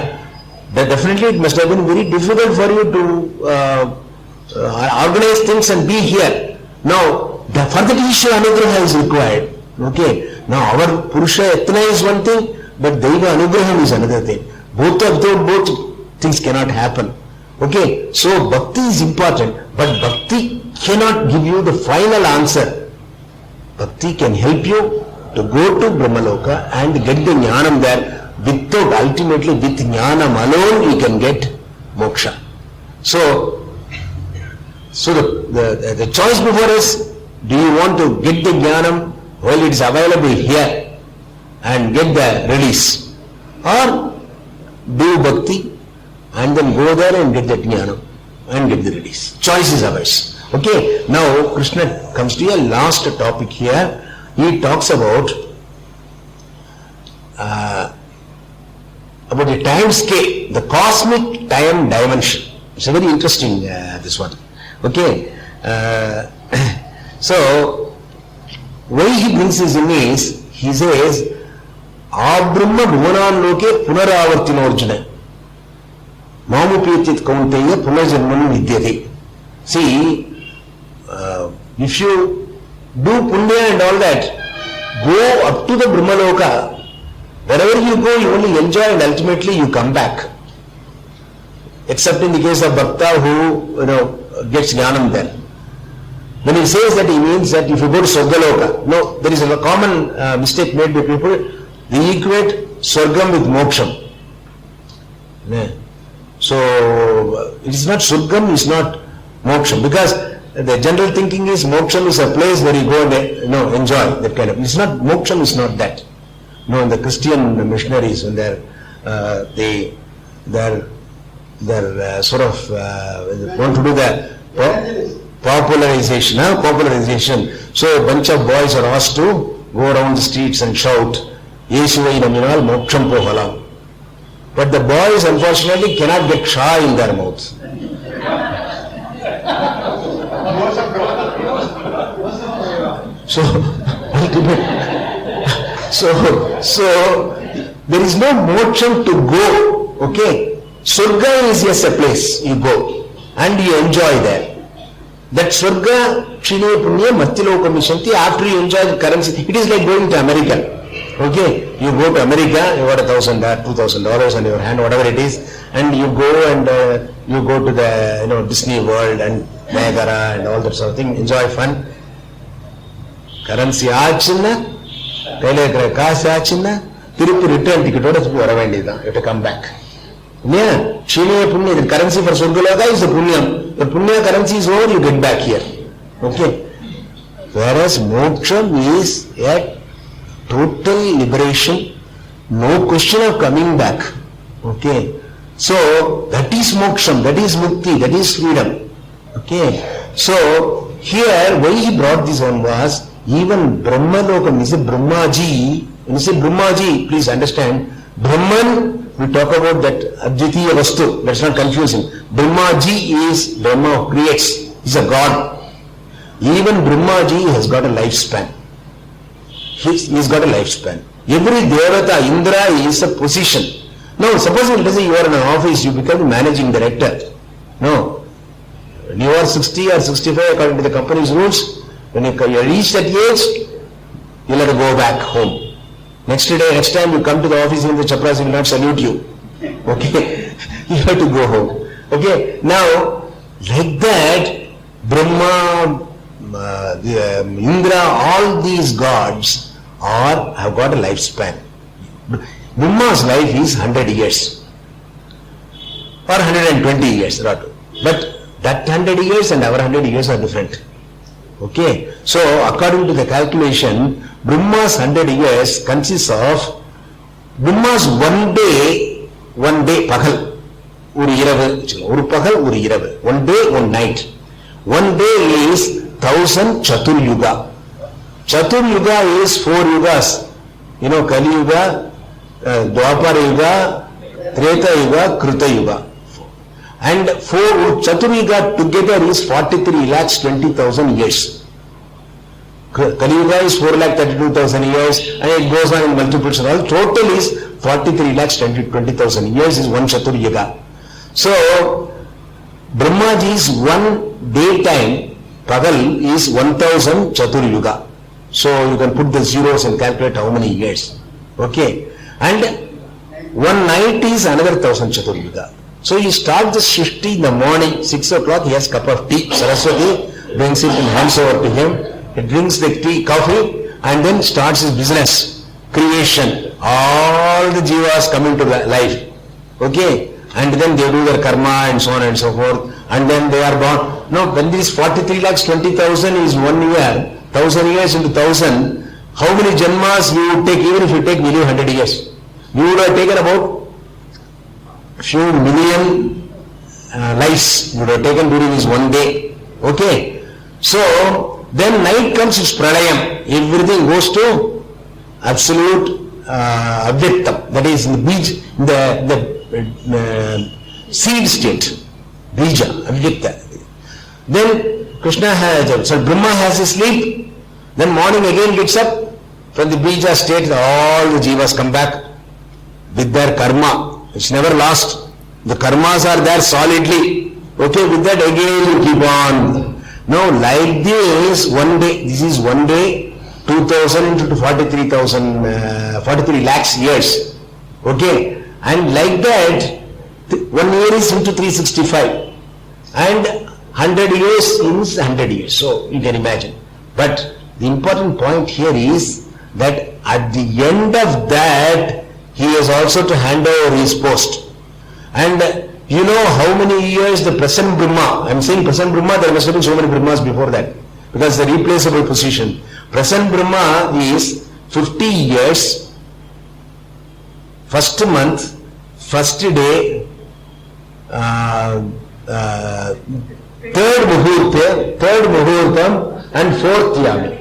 That definitely it must have been very difficult for you to organize things and be here. Now, for that Ishvara Anugraham is required. Okay. Now, our Purusha Yatna is one thing, but Daiva Anugraham is another thing. Both things cannot happen. Okay, so bhakti is important, but bhakti cannot give you the final answer. Bhakti can help you to go to Brahmaloka and get the jnanam there. Without, ultimately with jnanam alone you can get moksha. So the choice before us, do you want to get the jnanam while it is available here and get the release, or do bhakti and then go there and get that jnanam and get the release? Choice is ours. Okay, now Krishna comes to a last topic here. He talks about the time scale, the cosmic time dimension. It's a very interesting this one. Okay, so why he brings this in is, he says, Abrahma bhuvanan loke punaravartinorjuna mamupetit kaunteya punarjanmanu vidyate. See, if you do punya and all that, go up to the Brahmaloka. Wherever you go, you only enjoy and ultimately you come back. Except in the case of Bhakta who, gets jnanam there. When he says that, he means that if you go to Swargaloka, no, there is a common mistake made by people. They equate Swargam with Moksham. Yeah. So, it is not Swargam, it is not Moksham, because the general thinking is Moksham is a place where you go and enjoy that kind of. It's not, Moksham is not that. No, the Christian missionaries, when they're sort of want to do the Popularization. So a bunch of boys are asked to go around the streets and shout, Yesuvai naminal moksham pogalam. But the boys unfortunately cannot get sha in their mouth. So there is no moksham to go. Okay, Surga is yes a place you go and you enjoy there. That Surga, Shine Punya, Mattiloka Mishanti, after you enjoy the currency, it is like going to America. Okay, you go to America, you got $1,000, $2,000 on your hand, whatever it is, and you go and you go to the Disney World and Niagara and all that sort of thing, enjoy fun. Currency aachina, kaile ikkira kaase aachina, tirupu return ticket oda vara vendida, you have to come back. Yeah, Shine Punya, the currency for Surgaloka is the Punyam. The Punya currency is over, you get back here. Okay. Whereas Moksham is a total liberation, no question of coming back. Okay. So that is Moksham, that is Mukti, that is freedom. Okay. So here, why he brought this one was, even Brahmalokam, he said Brahmaji, when he said Brahmaji, please understand, Brahman, we talk about that Advitiya Vastu, that's not confusing. Brahmaji is Brahma who creates, he's a God. Even Brahmaji has got a lifespan. He's got a lifespan. Every Devata, Indra is a position. No, suppose let's say you are in an office, you become the managing director. No. When you are 60 or 65 according to the company's rules, when you reach that age, you'll have to go back home. Next time you come to the office in the Chapras, he will not salute you. Okay? You have to go home. Okay? Now, like that, Brahma, Indra, all these gods have got a lifespan. Brahma's life is 100 years. Or 120 years. But that 100 years and our 100 years are different. Okay? So, according to the calculation, Brahma's 100 years consists of Brahma's one day, Pagal, Uru Pagal, Uru Iravu. 1 day, 1 night. 1 day is 1000 Chatur Yuga. Chatur Yuga is 4 yugas. Kali Yuga, Dwapara Yuga, Treta Yuga, Kruta Yuga. And 4 Chatur Yuga together is 43,20,000 years. Kali Yuga is 4,32,000 years and it goes on in multiples and all. Total is 43,20,000 years is one Chatur Yuga. So, Brahmaji's one daytime, Pagal is 1000 Chatur Yuga. So, you can put the zeros and calculate how many years. Okay. And one night is another 1000 Chatur Yuga. So, you start the Shrishti in the morning, 6 o'clock, he has a cup of tea. Saraswati brings it and hands over to him. He drinks the tea, coffee, and then starts his business, creation. All the jivas come into life. Okay? And then they do their karma and so on and so forth. And then they are born. Now, when this 43,20,000 is 1 year, 1000 years into 1000, how many janmas you would take, even if you take within 100 years? You would have taken about few million lives you would have taken during this 1 day. Okay? So, then night comes, it's pralayam. Everything goes to absolute avyaktam. That is in the seed state. Bija, avyakta. Then Brahma has his sleep. Then morning again gets up. From the bija state, all the jivas come back with their karma. It's never lost. The karmas are there solidly. Okay, with that again you keep on. Now, like this, 1 day, this is 1 day, 2000 into 43,000, 43 lakhs years. Okay, and like that, 1 year is into 365, and 100 years is 100 years. So, you can imagine. But the important point here is that at the end of that, he has also to hand over his post. And you know how many years the present Brahma, I am saying present Brahma, there must have been so many Brahmas before that, because the replaceable position. Present Brahma is 50 years, first month, first day, third muhurtam and fourth yami.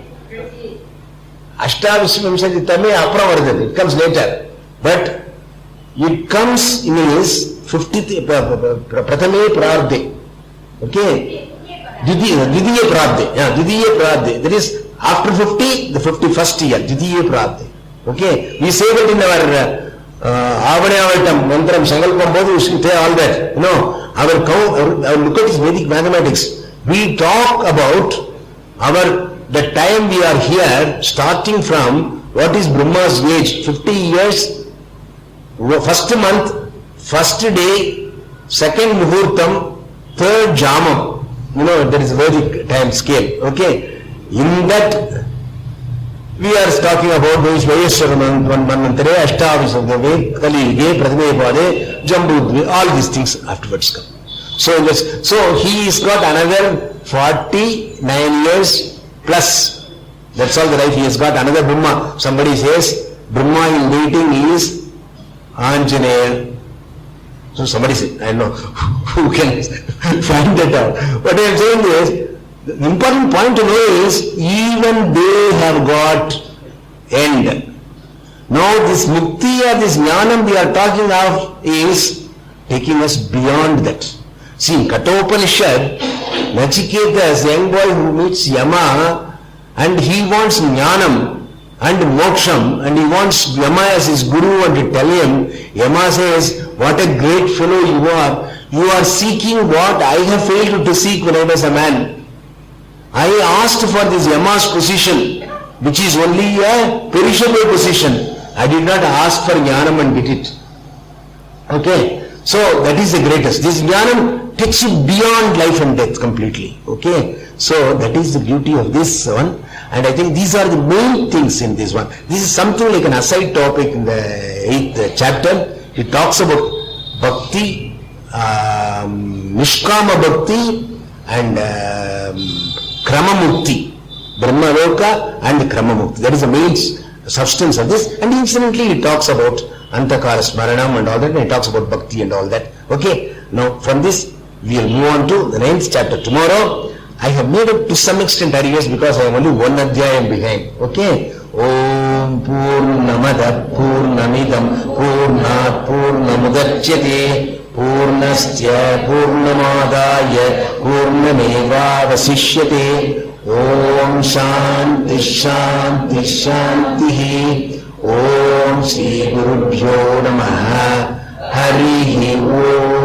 Ashtavishvamshati tame apra vardhati. It comes later. But it comes in his 50th Prathame Prarde. Okay? Didiye Prarde. Yeah, Didiye Prarde. That is after 50, the 51st year. Didiye Prarde. Okay? We say that in our Avadayavatam, Mantram, Sangalpam, both we say all that. You know, our count, our look at this Vedic mathematics. We talk about the time we are here, starting from what is Brahma's age, 50 years, first month, first day, second muhurtam, third jamam. You know, there is a Vedic time scale. Okay? In that, we are talking about those Vayeshwara Manvantare, Ashtavisavdave, Kalige, Prathame Pade, Jambudve, all these things afterwards come. So he has got another 49 years plus. That's all the life. He has got another Brahma. Somebody says Brahma in waiting is Anjaneya. So somebody says, I don't know who can find that out. What I am saying is, the important point to know is, even they have got end. Now this mukti or this jnanam we are talking of is taking us beyond that. See, in Kathopanishad, Nachiketas, young boy who meets Yama, and he wants jnanam and moksham, and he wants Yama as his guru, and to tell him, Yama says, what a great fellow you are. You are seeking what I have failed to seek when I was a man. I asked for this Yama's position, which is only a perishable position. I did not ask for jnanam and get it. Okay? So that is the greatest. This jnanam takes you beyond life and death completely. Okay? So that is the beauty of this one. And I think these are the main things in this one. This is something like an aside topic in the 8th chapter. It talks about bhakti, nishkama bhakti, and Kramamukti, Brahmaloka and Kramamukti. That is the main substance of this. And incidentally, it talks about Antakara Smaranam and all that, and it talks about Bhakti and all that. Okay, now from this, we will move on to the 9th chapter. Tomorrow, I have made it to some extent arrears because I am only one adhyayam behind. Okay? Om Purnamada Purnamidam Purnat Purnamudachyate Purnasya Purnamadaya Purnameva Vasishyate. Om Shanti Shanti Shanti. Om Shri Gurubhyo Namaha. Harihi Om.